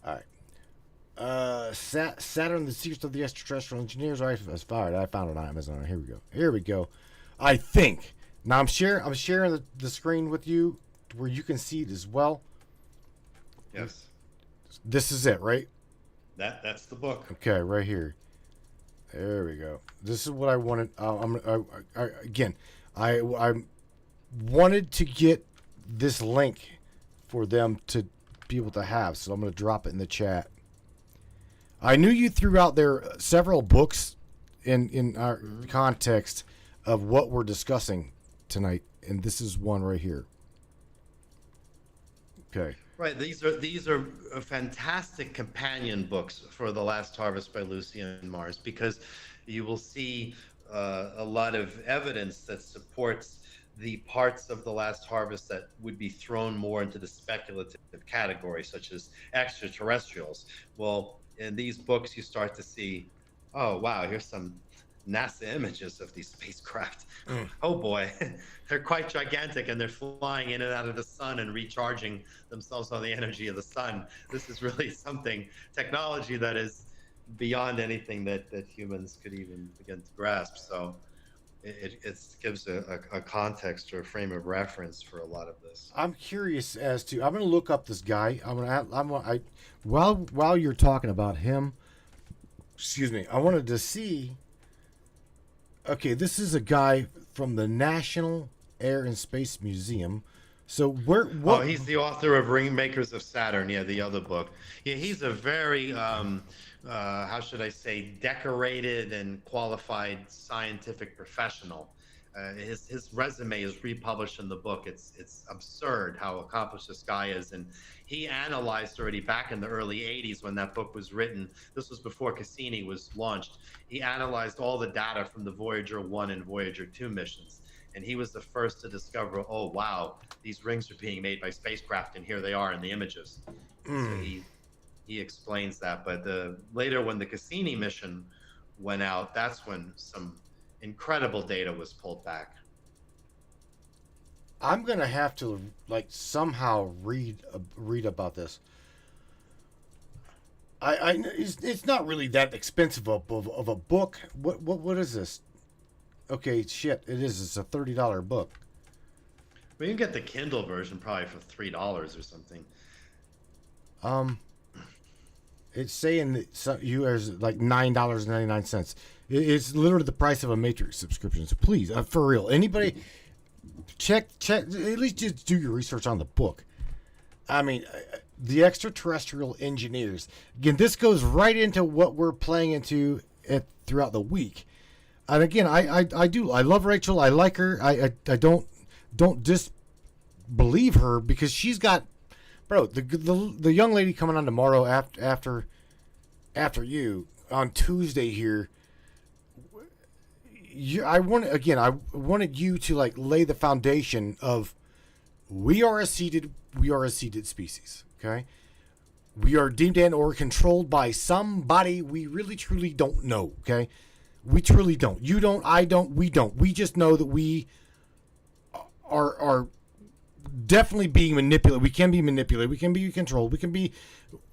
All right. Saturn: The Secrets of the Extraterrestrial Engineers. All right, that's fired. I found it on Amazon. Here we go. I think. Now I'm sharing the screen with you where you can see it as well. Yes. This is it, right? That's the book. Okay, right here. There we go. This is what I wanted. I wanted to get this link for them to be able to have, so I'm going to drop it in the chat. I knew you threw out there several books in our context of what we're discussing tonight, and this is one right here. Okay. Right. These are fantastic companion books for The Last Harvest by Lucien Mars, because you will see a lot of evidence that supports the parts of The Last Harvest that would be thrown more into the speculative category, such as extraterrestrials. Well, in these books, you start to see, oh, wow, here's some NASA images of these spacecraft. Oh boy, they're quite gigantic, and they're flying in and out of the sun and recharging themselves on the energy of the sun. This is really something, technology that is beyond anything that humans could even begin to grasp. So it gives a context or a frame of reference for a lot of this. I'm curious as to. I'm going to look up this guy. While you're talking about him, excuse me, I wanted to see. Okay, this is a guy from the National Air and Space Museum. So what? Oh, he's the author of Ringmakers of Saturn. Yeah, the other book. Yeah, he's a very how should I say, decorated and qualified scientific professional. His resume is republished in the book. It's absurd how accomplished this guy is, and he analyzed already back in the early 80s when that book was written. This was before Cassini was launched. He analyzed all the data from the Voyager 1 and Voyager 2 missions, and he was the first to discover, oh wow, these rings are being made by spacecraft, and here they are in the images. So he explains that. But later, when the Cassini mission went out, that's when some incredible data was pulled back. I'm gonna have to somehow read about this. It's not really that expensive of a book. What is this? Okay, shit, it is. It's a $30 book. Well, you can get the Kindle version probably for $3 or something. It's saying that you are like $9.99. It's literally the price of a Matrix subscription. So please, for real, anybody, check. At least just do your research on the book. I mean, the extraterrestrial engineers. Again, this goes right into what we're playing into throughout the week. And again, I love Rachel. I like her. I don't disbelieve her because she's got. Bro, the young lady coming on tomorrow after you on Tuesday here. I wanted you to lay the foundation of we are a seeded species. Okay, we are deemed and or controlled by somebody we really truly don't know. Okay, we truly don't. You don't. I don't. We don't. We just know that we are definitely being manipulated. We can be manipulated. We can be controlled. We can be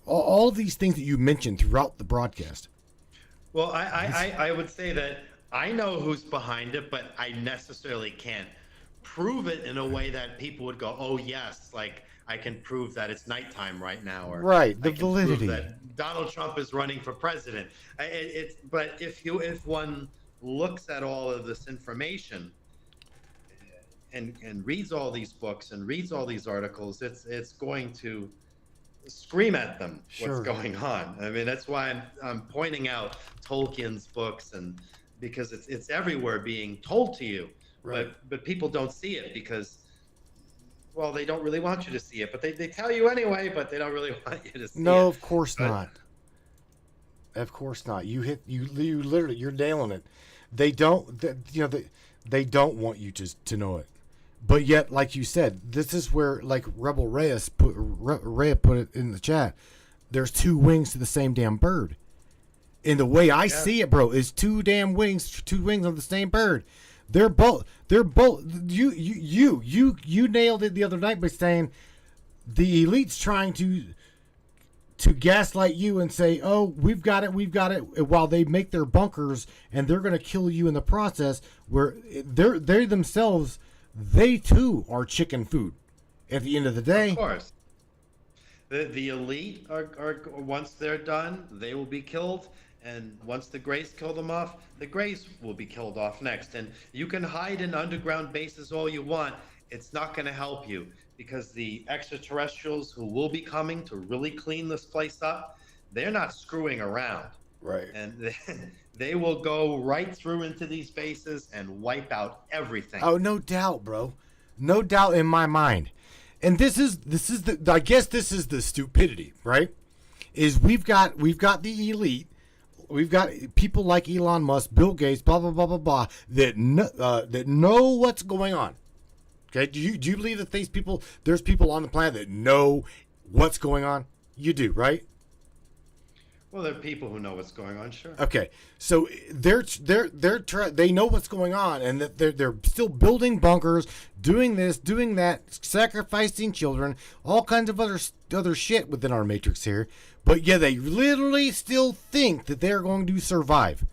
all of these things that you mentioned throughout the broadcast. Well, I would say that I know who's behind it, but I necessarily can't prove it in a way that people would go, "Oh yes, I can prove that it's nighttime right now," or right, the I can validity prove that Donald Trump is running for president. But if one looks at all of this information and reads all these books and reads all these articles, it's going to scream at them what's going on. I mean, that's why I'm pointing out Tolkien's books, and because it's everywhere being told to you, right. But people don't see it because, well, they don't really want you to see it, but they tell you anyway, but they don't really want you to see it. No, of course not. Of course not. You literally, you're nailing it. They don't, they don't want you to know it. But yet, like you said, this is where, Rebel Reyes put it in the chat. There's two wings to the same damn bird. And the way I see it, bro, is two wings of the same bird. They're both. You nailed it the other night by saying the elite's trying to gaslight you and say, "Oh, we've got it," while they make their bunkers and they're going to kill you in the process. Where they themselves. They too are chicken food. At the end of the day, of course, the elite are once they're done, they will be killed, and once the Greys kill them off, the Greys will be killed off next. And you can hide in underground bases all you want; it's not going to help you because the extraterrestrials who will be coming to really clean this place up, they're not screwing around. Right. And they will go right through into these bases and wipe out everything. Oh, no doubt, bro. No doubt in my mind. And this is the, I guess this is the stupidity, right? Is we've got the elite, we've got people like Elon Musk, Bill Gates, blah blah blah blah blah that know what's going on. Okay, do you believe that there's people on the planet that know what's going on? You do, right? Well, there are people who know what's going on, sure. Okay, so they know what's going on, and that they're still building bunkers, doing this, doing that, sacrificing children, all kinds of other shit within our matrix here. But yeah, they literally still think that they're going to survive.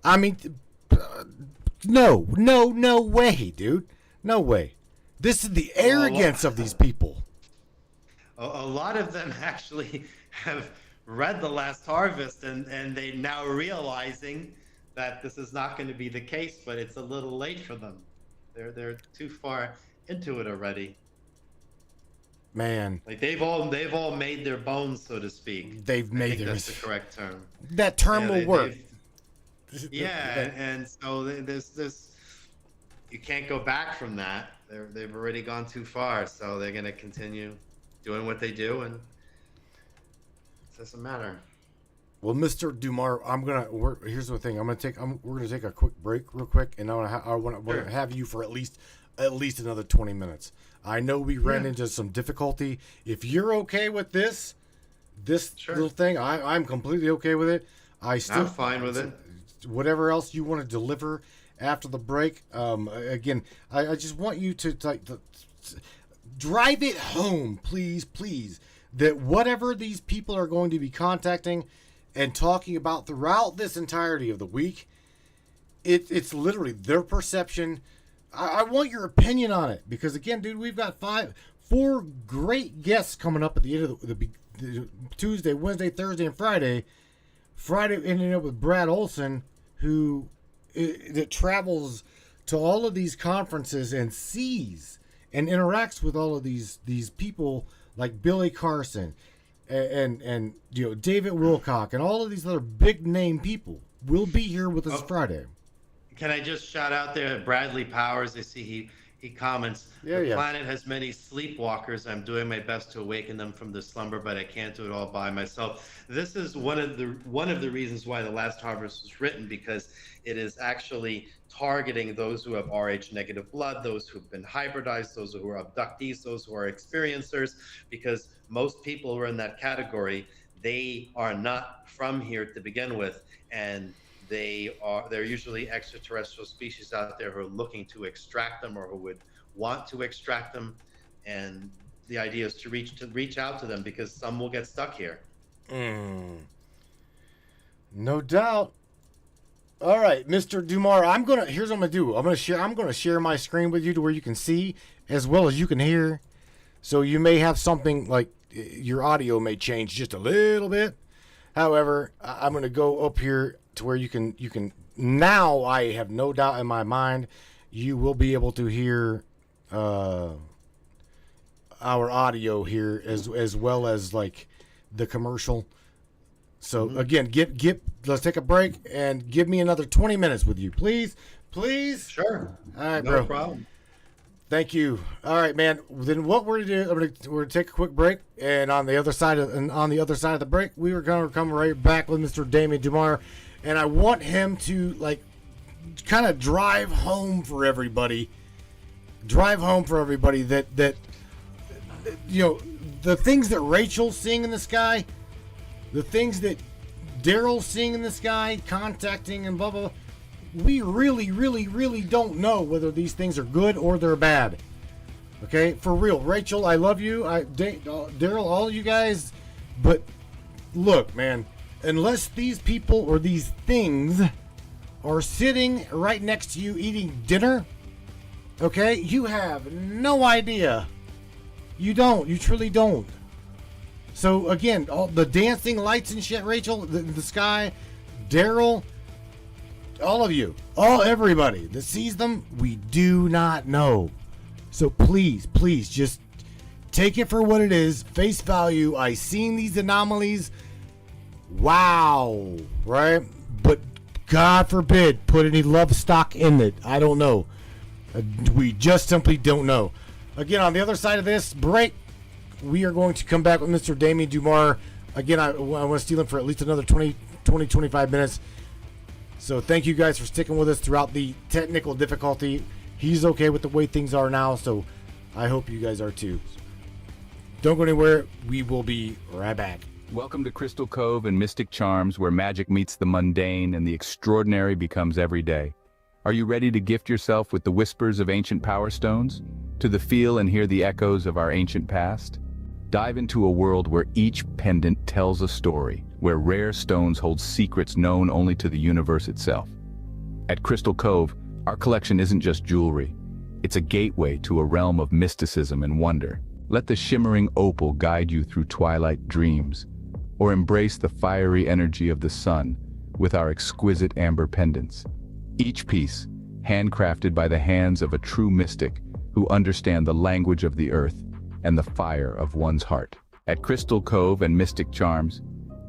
I mean, no way, dude, no way. This is the arrogance of these people. A lot of them actually have read The Last Harvest, and they now realizing that this is not going to be the case, but it's a little late for them. They're too far into it already. Man, like they've all made their bones, so to speak. They've made their. That's the correct term. That term will work. Yeah, and so there's you can't go back from that. They've already gone too far, so they're going to continue doing what they do, and it doesn't matter. Well, Mr. Dumar, here's the thing. We're gonna take a quick break, real quick, and I want to have you for at least another 20 minutes. I know we ran into some difficulty. If you're okay with this Sure. little thing, I'm completely okay with it. I'm fine with it. Whatever else you want to deliver after the break. Again, I just want you to drive it home, please, that whatever these people are going to be contacting and talking about throughout this entirety of the week, it's literally their perception. I want your opinion on it, because again, dude, we've got 4 great guests coming up at the end of the Tuesday, Wednesday, Thursday, and Friday. Friday ending up with Brad Olson, who that travels to all of these conferences and sees and interacts with all of these people like Billy Carson and David Wilcock and all of these other big name people will be here with us Friday. Can I just shout out there Bradley Powers? I see he comments, the planet has many sleepwalkers. I'm doing my best to awaken them from their slumber, but I can't do it all by myself. This is one of the reasons why The Last Harvest was written, because it is actually targeting those who have Rh negative blood, those who've been hybridized, those who are abductees, those who are experiencers, because most people who are in that category, they are not from here to begin with, and they're usually extraterrestrial species out there who are looking to extract them, or who would want to extract them. And the idea is to reach out to them, because some will get stuck here. No doubt. All right, Mr. Dumar, here's what I'm gonna do. I'm gonna share my screen with you to where you can see as well as you can hear. So you may have something like your audio may change just a little bit. However, I'm gonna go up here to where you can now. I have no doubt in my mind you will be able to hear our audio here as well as like the commercial. So again, let's take a break and give me another 20 minutes with you, please. Sure. All right, no bro. problem. Thank you. All right, man. Then what we're gonna do? We're gonna take a quick break, and on the other side of the break, we are gonna come right back with Mr. Damien Dumar, and I want him to kind of drive home for everybody. That the things that Rachel's seeing in the sky, the things that Daryl's seeing in the sky, contacting and blah blah blah. We really, really, really don't know whether these things are good or they're bad. Okay, for real. Rachel, I love you. Daryl, all you guys. But look, man, unless these people or these things are sitting right next to you eating dinner, okay, you have no idea. You don't. You truly don't. So again, all the dancing lights and shit, Rachel, the sky, Daryl, all of you, everybody that sees them, we do not know. So please, just take it for what it is, face value. I seen these anomalies. Wow, right? But God forbid put any love stock in it. I don't know. We just simply don't know. Again, on the other side of this break, we are going to come back with Mr. Damien Dumar. Again, I want to steal him for at least another 25 minutes. So thank you guys for sticking with us throughout the technical difficulty. He's okay with the way things are now, so I hope you guys are too. Don't go anywhere. We will be right back. Welcome to Crystal Cove and Mystic Charms, where magic meets the mundane and the extraordinary becomes everyday. Are you ready to gift yourself with the whispers of ancient power stones? To the feel and hear the echoes of our ancient past? Dive into a world where each pendant tells a story, where rare stones hold secrets known only to the universe itself. At Crystal Cove, our collection isn't just jewelry. It's a gateway to a realm of mysticism and wonder. Let the shimmering opal guide you through twilight dreams, or embrace the fiery energy of the sun with our exquisite amber pendants. Each piece, handcrafted by the hands of a true mystic who understand the language of the earth and the fire of one's heart. At Crystal Cove and Mystic Charms,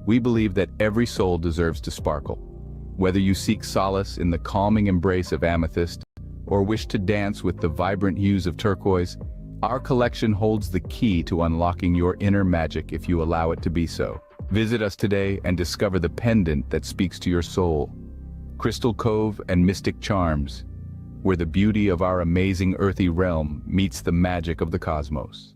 we believe that every soul deserves to sparkle. Whether you seek solace in the calming embrace of amethyst or wish to dance with the vibrant hues of turquoise, our collection holds the key to unlocking your inner magic if you allow it to be so. Visit us today and discover the pendant that speaks to your soul. Crystal Cove and Mystic Charms, where the beauty of our amazing earthy realm meets the magic of the cosmos.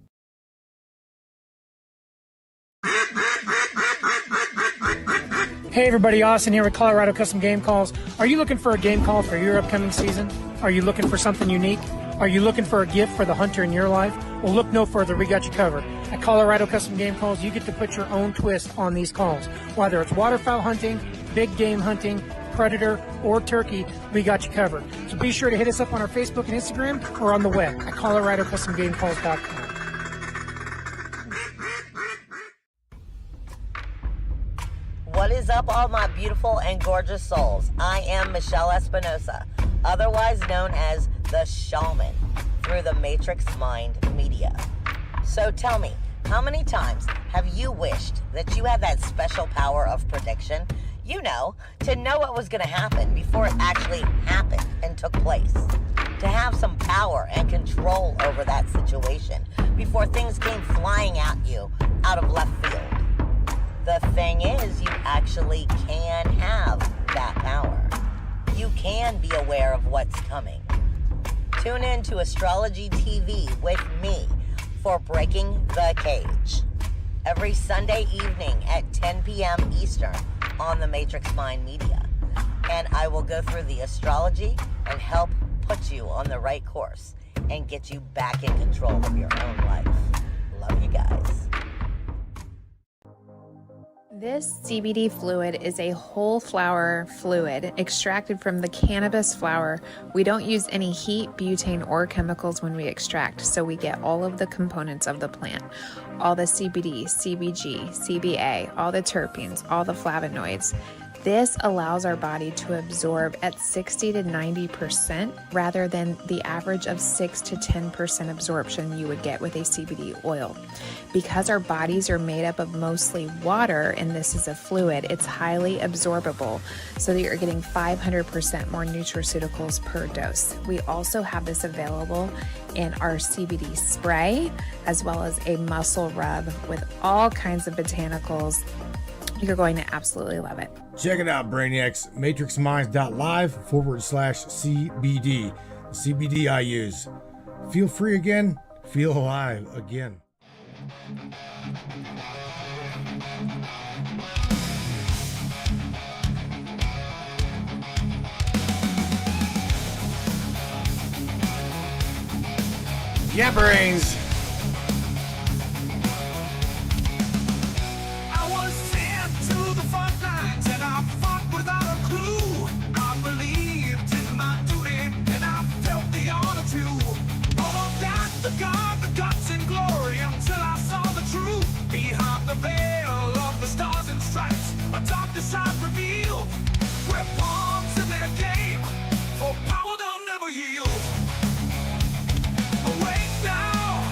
Hey everybody, Austin here with Colorado Custom Game Calls. Are you looking for a game call for your upcoming season? Are you looking for something unique? Are you looking for a gift for the hunter in your life? Well, look no further, we got you covered. At Colorado Custom Game Calls, you get to put your own twist on these calls. Whether it's waterfowl hunting, big game hunting, predator, or turkey, we got you covered. So be sure to hit us up on our Facebook and Instagram or on the web at coloradocustomgamecalls.com. What is up, all my beautiful and gorgeous souls? I am Michelle Espinosa, otherwise known as the Shaman, through the Matrix Mind Media. So tell me, how many times have you wished that you had that special power of prediction? You know, to know what was going to happen before it actually happened and took place. To have some power and control over that situation before things came flying at you out of left field. The thing is, you actually can have that power. You can be aware of what's coming. Tune in to Astrology TV with me for Breaking the Cage every Sunday evening at 10 p.m. Eastern on the Matrix Mind Media. And I will go through the astrology and help put you on the right course and get you back in control of your own life. Love you guys. This CBD fluid is a whole flower fluid extracted from the cannabis flower. We don't use any heat, butane, or chemicals when we extract, so we get all of the components of the plant. All the CBD, CBG, CBA, all the terpenes, all the flavonoids. This allows our body to absorb at 60 to 90% rather than the average of 6 to 10% absorption you would get with a CBD oil. Because our bodies are made up of mostly water and this is a fluid, it's highly absorbable so that you're getting 500% more nutraceuticals per dose. We also have this available in our CBD spray as well as a muscle rub with all kinds of botanicals. You're going to absolutely love it. Check it out, Brainiacs. MatrixMinds.live/CBD. The CBD I use. Feel free again. Feel alive again. Yeah, brains. I was sent to the front lines and I fought without a clue. I believed in my duty and I felt the honor to. All of that, the God, the guts and glory, until I saw the truth behind the veil of the stars and stripes. A darker side revealed, where pawns in their game, for power they'll never yield. Awake now,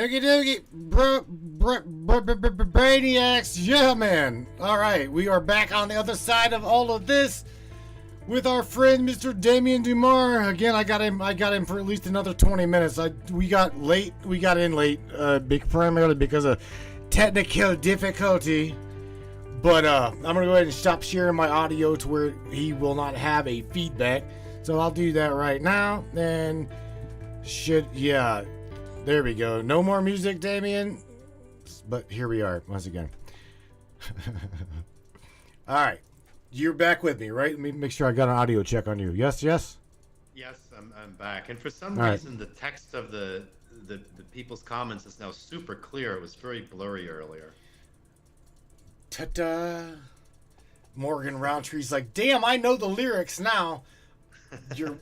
Okie dokie, Brainiacs, yeah, man. All right, we are back on the other side of all of this with our friend Mr. Damien Dumar. Again, I got him for at least another 20 minutes. We got in late, primarily because of technical difficulty. But I'm gonna go ahead and stop sharing my audio to where he will not have a feedback. So I'll do that right now. And there we go. No more music, Damien. But here we are once again. All right. You're back with me, right? Let me make sure I got an audio check on you. Yes? Yes, I'm back. And for some reason, the text of the people's comments is now super clear. It was very blurry earlier. Ta-da. Morgan Roundtree's like, damn, I know the lyrics now.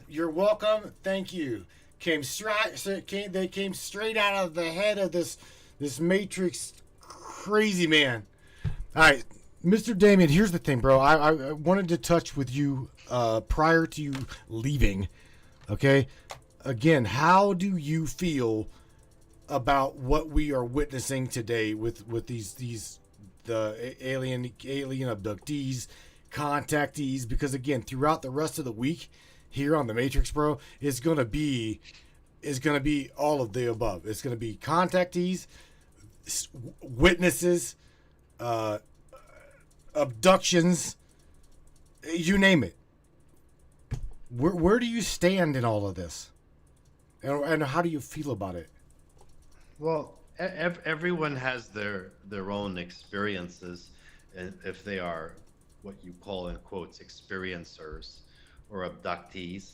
You're welcome. Thank you. They came straight out of the head of this Matrix crazy man. All right, Mr. Damien, here's the thing, bro. I wanted to touch with you prior to you leaving. Okay, again, how do you feel about what we are witnessing today with the alien abductees, contactees? Because again, throughout the rest of the week here on the Matrix, bro, is gonna be all of the above. It's gonna be contactees, witnesses, abductions, you name it. Where do you stand in all of this, and how do you feel about it? Well, everyone has their own experiences, and if they are what you call in quotes experiencers or abductees,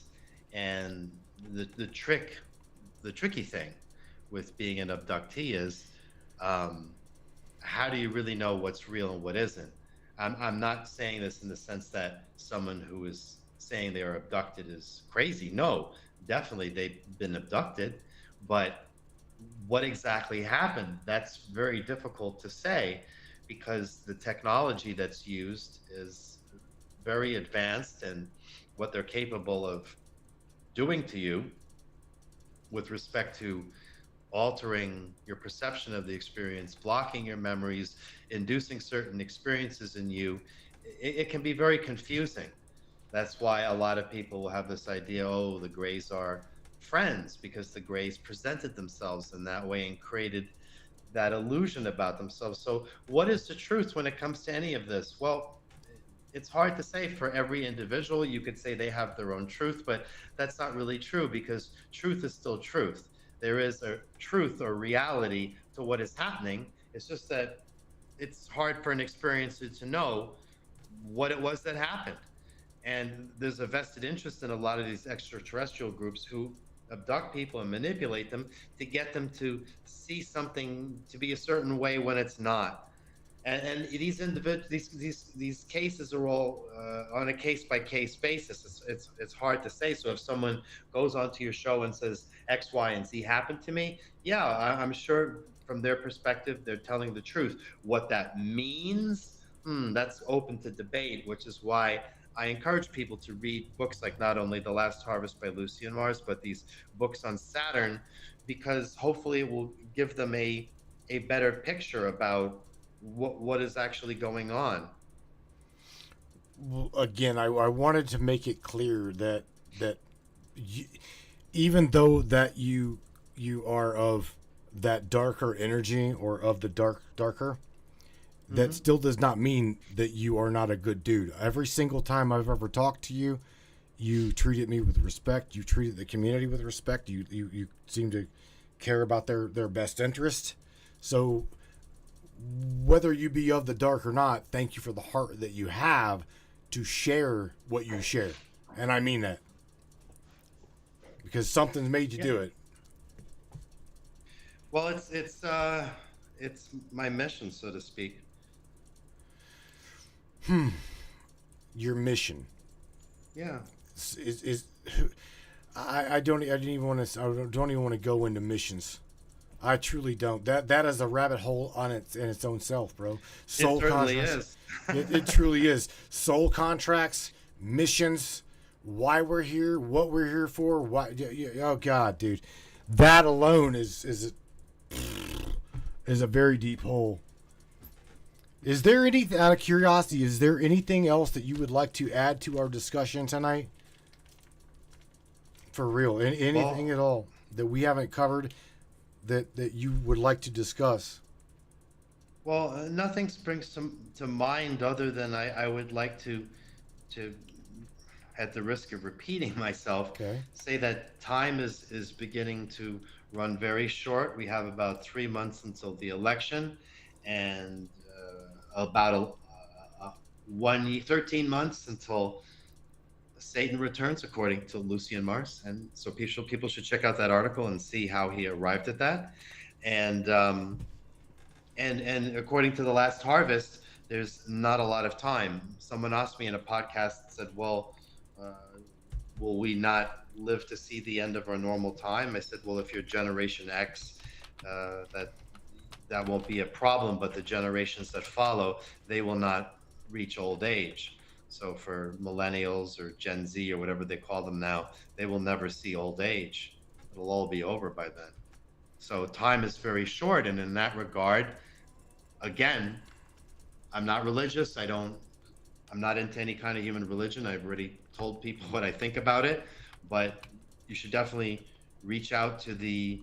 and the tricky thing with being an abductee is how do you really know what's real and what isn't? I'm not saying this in the sense that someone who is saying they are abducted is crazy. No, definitely they've been abducted, but what exactly happened, that's very difficult to say, because the technology that's used is very advanced, and what they're capable of doing to you with respect to altering your perception of the experience, blocking your memories, inducing certain experiences in you, it can be very confusing. That's why a lot of people have this idea, oh, the Greys are friends, because the Greys presented themselves in that way and created that illusion about themselves. So what is the truth when it comes to any of this? Well, it's hard to say for every individual. You could say they have their own truth, but that's not really true, because truth is still truth. There is a truth or reality to what is happening. It's just that it's hard for an experiencer to know what it was that happened. And there's a vested interest in a lot of these extraterrestrial groups who abduct people and manipulate them to get them to see something to be a certain way when it's not. And these cases are all on a case-by-case basis. It's hard to say. So if someone goes onto your show and says X, Y, and Z happened to me, yeah, I'm sure from their perspective they're telling the truth. What that means, that's open to debate, which is why I encourage people to read books like not only The Last Harvest by Lucian Mars, but these books on Saturn, because hopefully it will give them a better picture about what is actually going on. Well, again, I wanted to make it clear that even though that you are of that darker energy or of the darker, that still does not mean that you are not a good dude. Every single time I've ever talked to you, you treated me with respect. You treated the community with respect. You seem to care about their best interest. So whether you be of the dark or not, thank you for the heart that you have to share what you share. And I mean that. Because something's made you do it. Well, it's my mission, so to speak. Your mission. Yeah. I don't even want to go into missions. I truly don't. That is a rabbit hole in its own self, bro. Soul it certainly contracts. is. It truly is. Soul contracts, missions, why we're here, what we're here for. Why? Oh God, dude, that alone is is a very deep hole. Is there anything, out of curiosity, is there anything else that you would like to add to our discussion tonight? For real, anything at all that we haven't covered that you would like to discuss? Well, nothing springs to mind other than I would like to, at the risk of repeating myself, Okay. say that time is beginning to run very short. We have about 3 months until the election, and about 13 months until Satan returns, according to Lucian Mars. And so people should check out that article and see how he arrived at that. And according to the last harvest, there's not a lot of time. Someone asked me in a podcast, said, well, will we not live to see the end of our normal time? I said, well, if you're Generation X, that won't be a problem, but the generations that follow, they will not reach old age. So for millennials or Gen Z or whatever they call them now, they will never see old age. It'll all be over by then. So time is very short. And in that regard, again, I'm not religious. I'm not into any kind of human religion. I've already told people what I think about it, but you should definitely reach out to the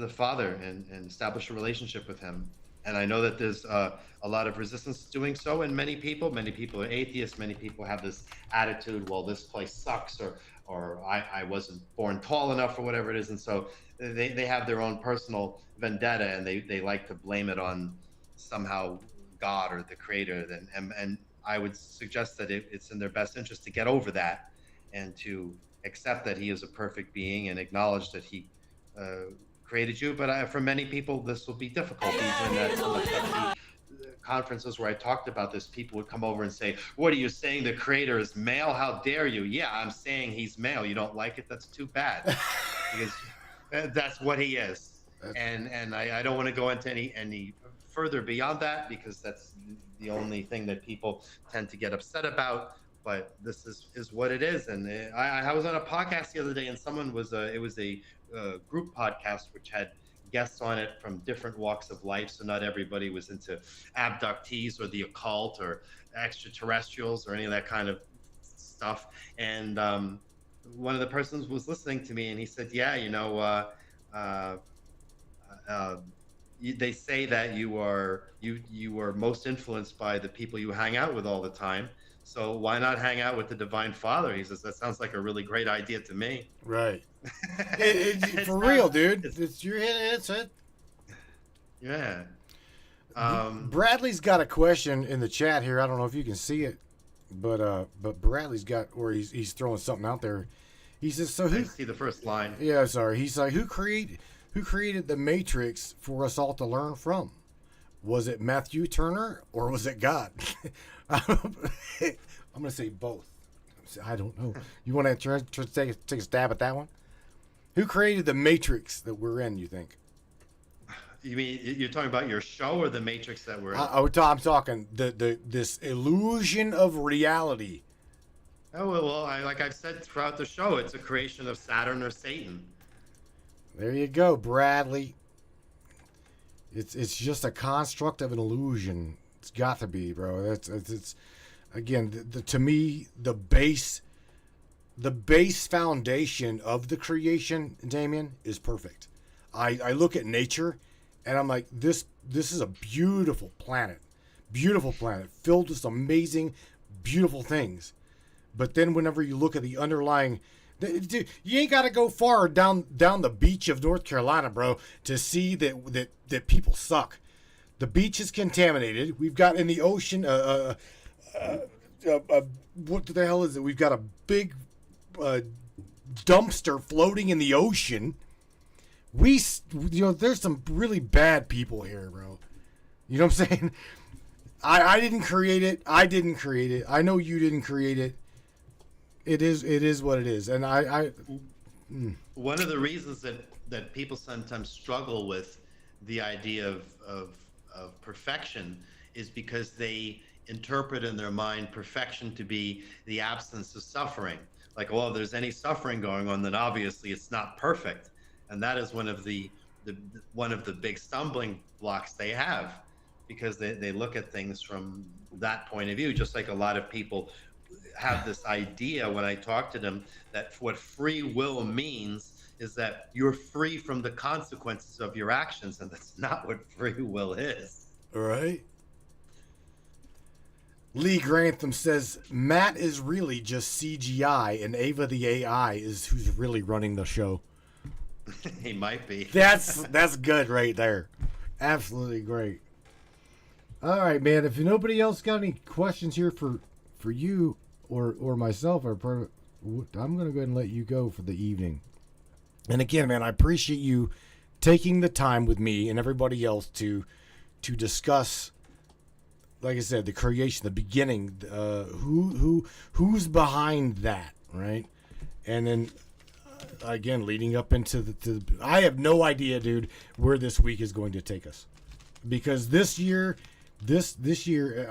Father and establish a relationship with him. And I know that there's a lot of resistance to doing so, and many people are atheists. Many people have this attitude, well, this place sucks, or I wasn't born tall enough, or whatever it is. And so they have their own personal vendetta, and they like to blame it on somehow God or the creator. And I would suggest that it's in their best interest to get over that and to accept that he is a perfect being and acknowledge that he created you. But for many people, this will be difficult. Even at the conferences where I talked about this, people would come over and say, what are you saying, the creator is male? How dare you? Yeah, I'm saying he's male. You don't like it? That's too bad. Because that's what he is. And I don't want to go into any further beyond that, because that's the only thing that people tend to get upset about. But this is what it is. And I was on a podcast the other day, and it was a group podcast which had guests on it from different walks of life. So not everybody was into abductees or the occult or extraterrestrials or any of that kind of stuff. And one of the persons was listening to me, and he said, yeah, they say that you are most influenced by the people you hang out with all the time. So why not hang out with the Divine Father? He says, that sounds like a really great idea to me. Right. For real, dude. It's your hit. It's it. Yeah. Bradley's got a question in the chat here. I don't know if you can see it, but Bradley's got, or he's throwing something out there. He says, so who? I see the first line. Yeah, sorry. He's like, who created the Matrix for us all to learn from? Was it Matthew Turner or was it God? I'm going to say both. I don't know. You want to take a stab at that one? Who created the Matrix that we're in, you think? You mean you're talking about your show or the Matrix that we're in? I'm talking this illusion of reality. Oh, well, like I've said throughout the show, it's a creation of Saturn or Satan. There you go, Bradley. It's just a construct of an illusion. It's got to be, bro. It's again, to me, the base foundation of the creation, Damien, is perfect. I look at nature, and I'm like, this is a beautiful planet filled with amazing, beautiful things. But then whenever you look at the underlying, you ain't got to go far down the beach of North Carolina, bro, to see that people suck. The beach is contaminated. We've got in the ocean what the hell is it? We've got a big dumpster floating in the ocean. There's some really bad people here, bro. You know what I'm saying? I didn't create it. I know you didn't create it. It is what it is. And one of the reasons that people sometimes struggle with the idea of perfection is because they interpret in their mind perfection to be the absence of suffering. Like, well, if there's any suffering going on, then obviously it's not perfect. And that is one of the one of the big stumbling blocks they have, because they look at things from that point of view. Just like a lot of people have this idea when I talk to them that what free will means is that you're free from the consequences of your actions, and that's not what free will is. All right. Lee Grantham says Matt is really just CGI, and Ava the AI is who's really running the show. He might be. That's good right there. Absolutely great. All right, man. If nobody else got any questions here for you or myself, I'm going to go ahead and let you go for the evening. And again, man, I appreciate you taking the time with me and everybody else to discuss, like I said, the creation, the beginning, who's behind that, right? And then again, leading up into I have no idea, dude, where this week is going to take us, because this year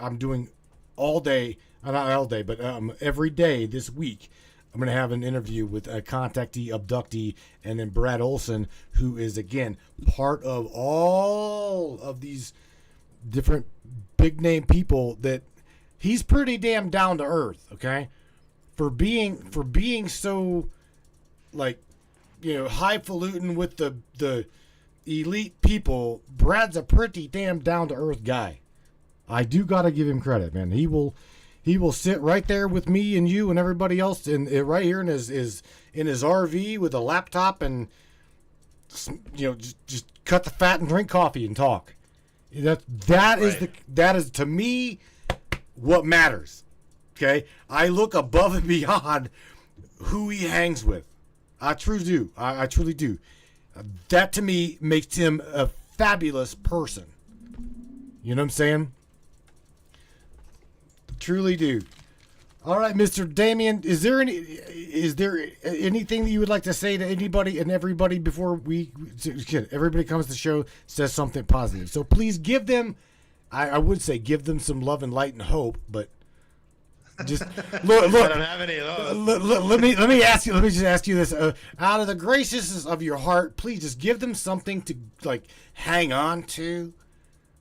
I'm doing all day, not all day, but every day this week. I'm going to have an interview with a contactee, abductee, and then Brad Olson, who is, again, part of all of these different big-name people that he's pretty damn down to earth, okay? For being so, like, you know, highfalutin with the elite people, Brad's a pretty damn down-to-earth guy. I do got to give him credit, man. He will sit right there with me and you and everybody else right here in his RV with a laptop and, you know, just cut the fat and drink coffee and talk. That is to me what matters. Okay, I look above and beyond who he hangs with. I truly do. I truly do. That to me makes him a fabulous person. You know what I'm saying? Truly do. All right, Mr. Damien, is there anything that you would like to say to anybody and everybody before everybody comes to the show, says something positive? So please give them, I would say give them some love and light and hope, but just look. I don't have any of those. Let me just ask you this: out of the graciousness of your heart, please just give them something to like hang on to,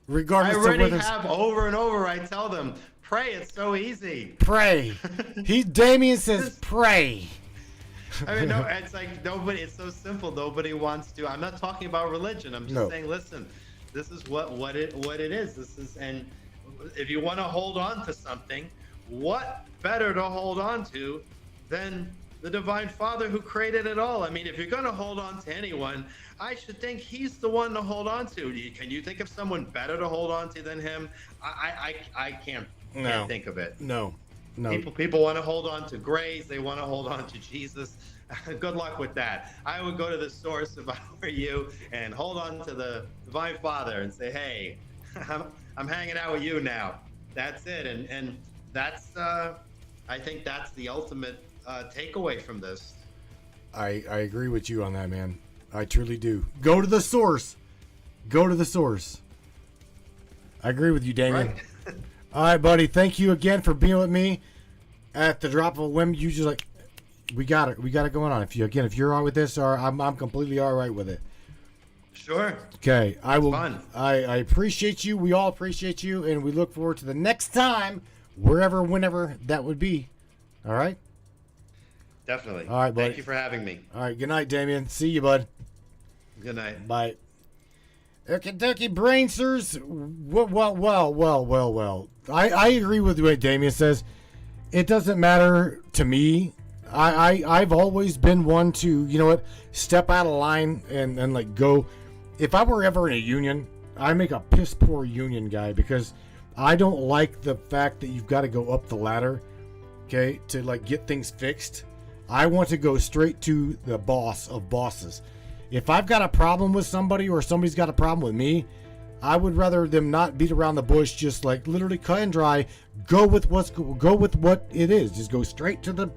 regardless I of already whether have over and over. I tell them, pray. It's so easy. Pray. Damien says pray. I mean, no, it's like nobody. It's so simple. Nobody wants to. I'm not talking about religion. I'm just saying, listen, this is what it is. This is, and if you want to hold on to something, what better to hold on to than the Divine Father who created it all? I mean, if you're going to hold on to anyone, I should think he's the one to hold on to. Can you think of someone better to hold on to than him? I can't think of it. No. People want to hold on to grace. They want to hold on to Jesus. Good luck with that. I would go to the source if I were you and hold on to the Divine Father and say, hey, I'm hanging out with you now. That's it. And that's, I think that's the ultimate takeaway from this. I agree with you on that, man. I truly do. Go to the source. Go to the source. I agree with you, Damien. Right. All right, buddy. Thank you again for being with me. At the drop of a whim, you just like, we got it going on. If you're all right with this, or I'm completely all right with it. Sure. Okay, I will. Fun. I appreciate you. We all appreciate you, and we look forward to the next time, whenever that would be. All right. Definitely. All right, buddy. Thank you for having me. All right. Good night, Damien. See you, bud. Good night. Bye. Kentucky Brainsers. Well. I agree with what Damien says. It doesn't matter to me. I've always been one to, you know what, step out of line and like go. If I were ever in a union, I make a piss poor union guy, because I don't like the fact that you've got to go up the ladder, okay, to like get things fixed. I want to go straight to the boss of bosses. If I've got a problem with somebody or somebody's got a problem with me, I would rather them not beat around the bush, just like literally cut and dry. Go with what it is. Just go straight to the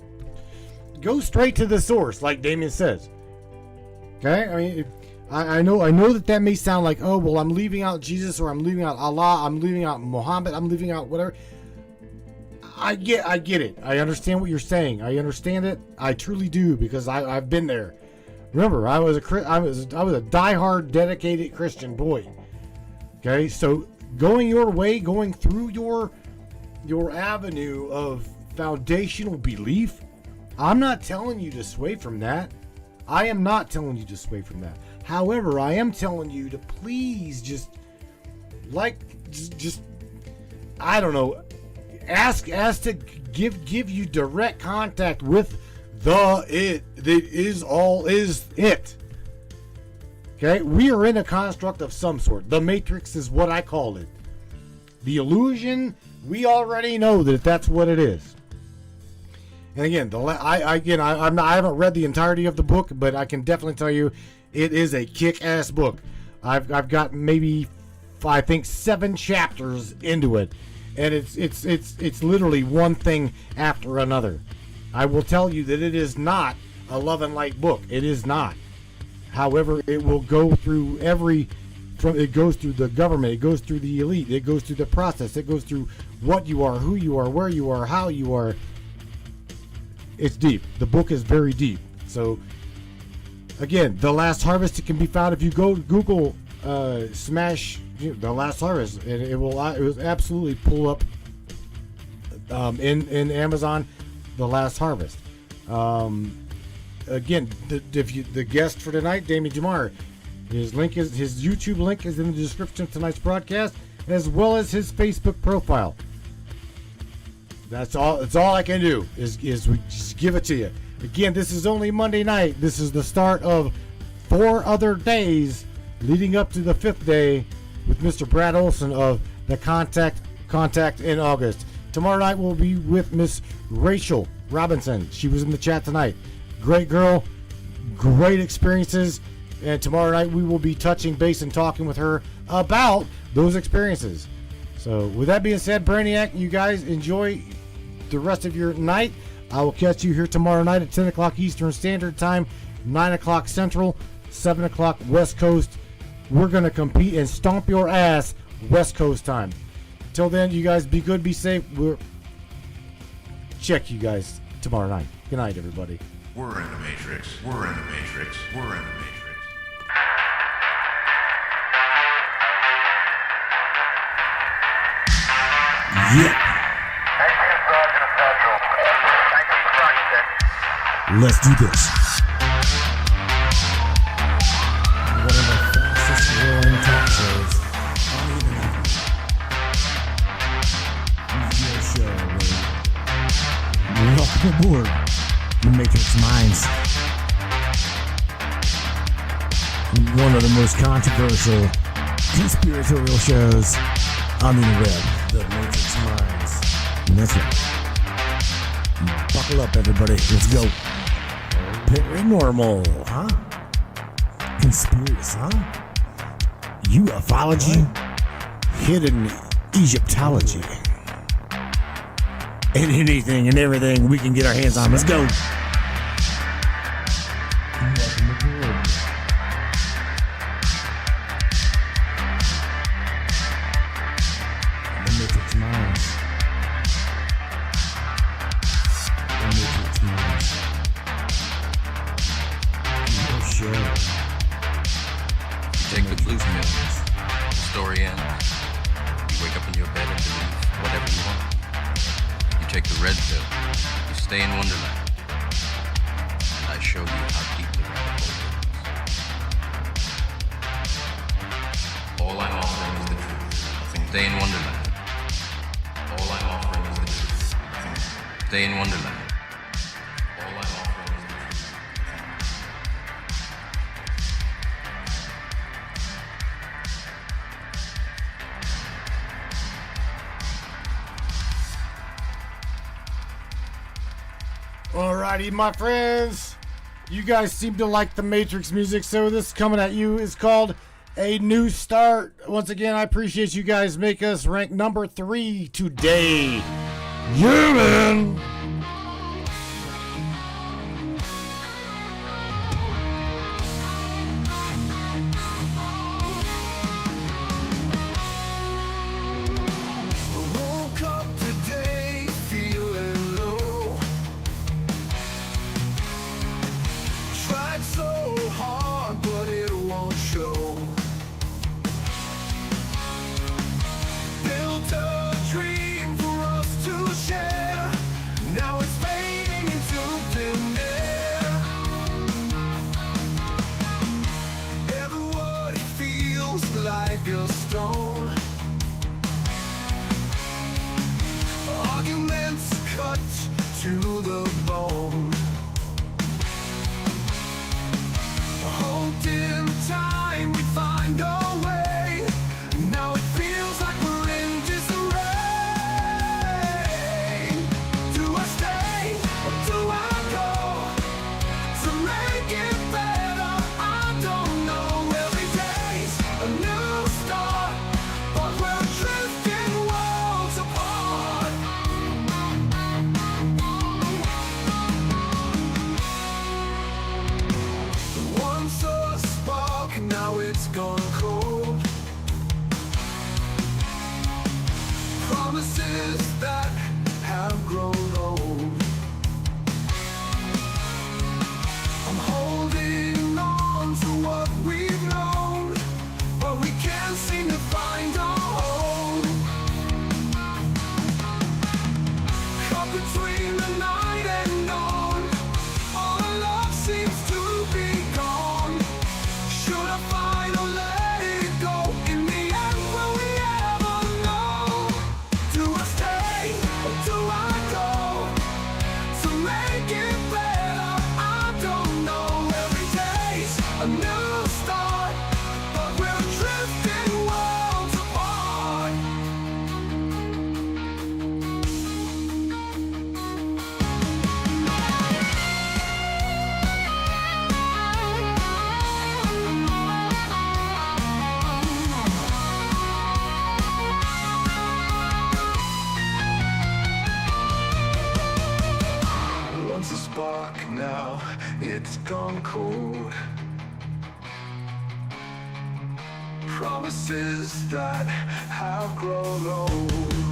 source, like Damien says. Okay, I mean, I know that may sound like, oh well, I'm leaving out Jesus, or I'm leaving out Allah, I'm leaving out Muhammad, I'm leaving out whatever. I get it. I understand what you're saying. I understand it. I truly do, because I've been there. Remember, I was a diehard, dedicated Christian boy. Okay, so going your way, going through your avenue of foundational belief, I'm not telling you to sway from that. I am not telling you to sway from that. However, I am telling you to please just I don't know, ask to give you direct contact with the it that is all is it. Okay, we are in a construct of some sort. The Matrix is what I call it. The illusion, we already know that that's what it is. And again, I haven't read the entirety of the book, but I can definitely tell you, it is a kick-ass book. I've got maybe, I think, 7 chapters into it, and it's literally one thing after another. I will tell you that it is not a love and light book. It is not. However, it will go through it goes through the government, it goes through the elite, it goes through the process, it goes through what you are, who you are, where you are, how you are. It's deep. The book is very deep. So, again, The Last Harvest, it can be found if you go to Google, smash The Last Harvest, and it will absolutely pull up in Amazon, The Last Harvest. Again, the guest for tonight, Damien Dumar, his YouTube link is in the description of tonight's broadcast, as well as his Facebook profile. That's all I can do is we just give it to you. Again, this is only Monday night. This is the start of 4 other days leading up to the 5th day with Mr. Brad Olson of the Contact in August. Tomorrow night we'll be with Miss Rachel Robinson. She was in the chat tonight. Great girl, great experiences, and tomorrow night we will be touching base and talking with her about those experiences. So with that being said, Brainiac, you guys enjoy the rest of your night. I will catch you here tomorrow night at 10 o'clock Eastern Standard Time, 9 o'clock Central, 7 o'clock West Coast. We're going to compete and stomp your ass West Coast time. Until then, you guys be good, be safe. We'll check you guys tomorrow night. Good night, everybody. We're in the Matrix. We're in the Matrix. We're in the Matrix. Yeah. Let's do this. One of the fastest growing talk shows on the internet. Welcome aboard the Matrix Minds. One of the most controversial conspiratorial shows on the web. The Matrix Minds. And that's right. Buckle up, everybody. Let's go. Paranormal, huh? Conspiracy, huh? Ufology, hidden Egyptology, and anything and everything we can get our hands on. Let's go. Welcome aboard. The Matrix Minds. The Matrix Minds. Your show. You take the blue pill, the story ends. You wake up in your bed and believe whatever you want. You take the red pill, you stay in Wonderland. And I show you how deep the rabbit hole goes. All I'm offering is the truth. Nothing. Stay in Wonderland. All I'm offering is the truth. Nothing. Stay in Wonderland. All I'm offering is the truth. Alrighty, my friends. You guys seem to like the Matrix music, so this coming at you is called A New Start. Once again, I appreciate you guys make us rank number 3 today. Yeah, man. Woke up today feeling low. Tried so it's gone cold. Promises that have grown old.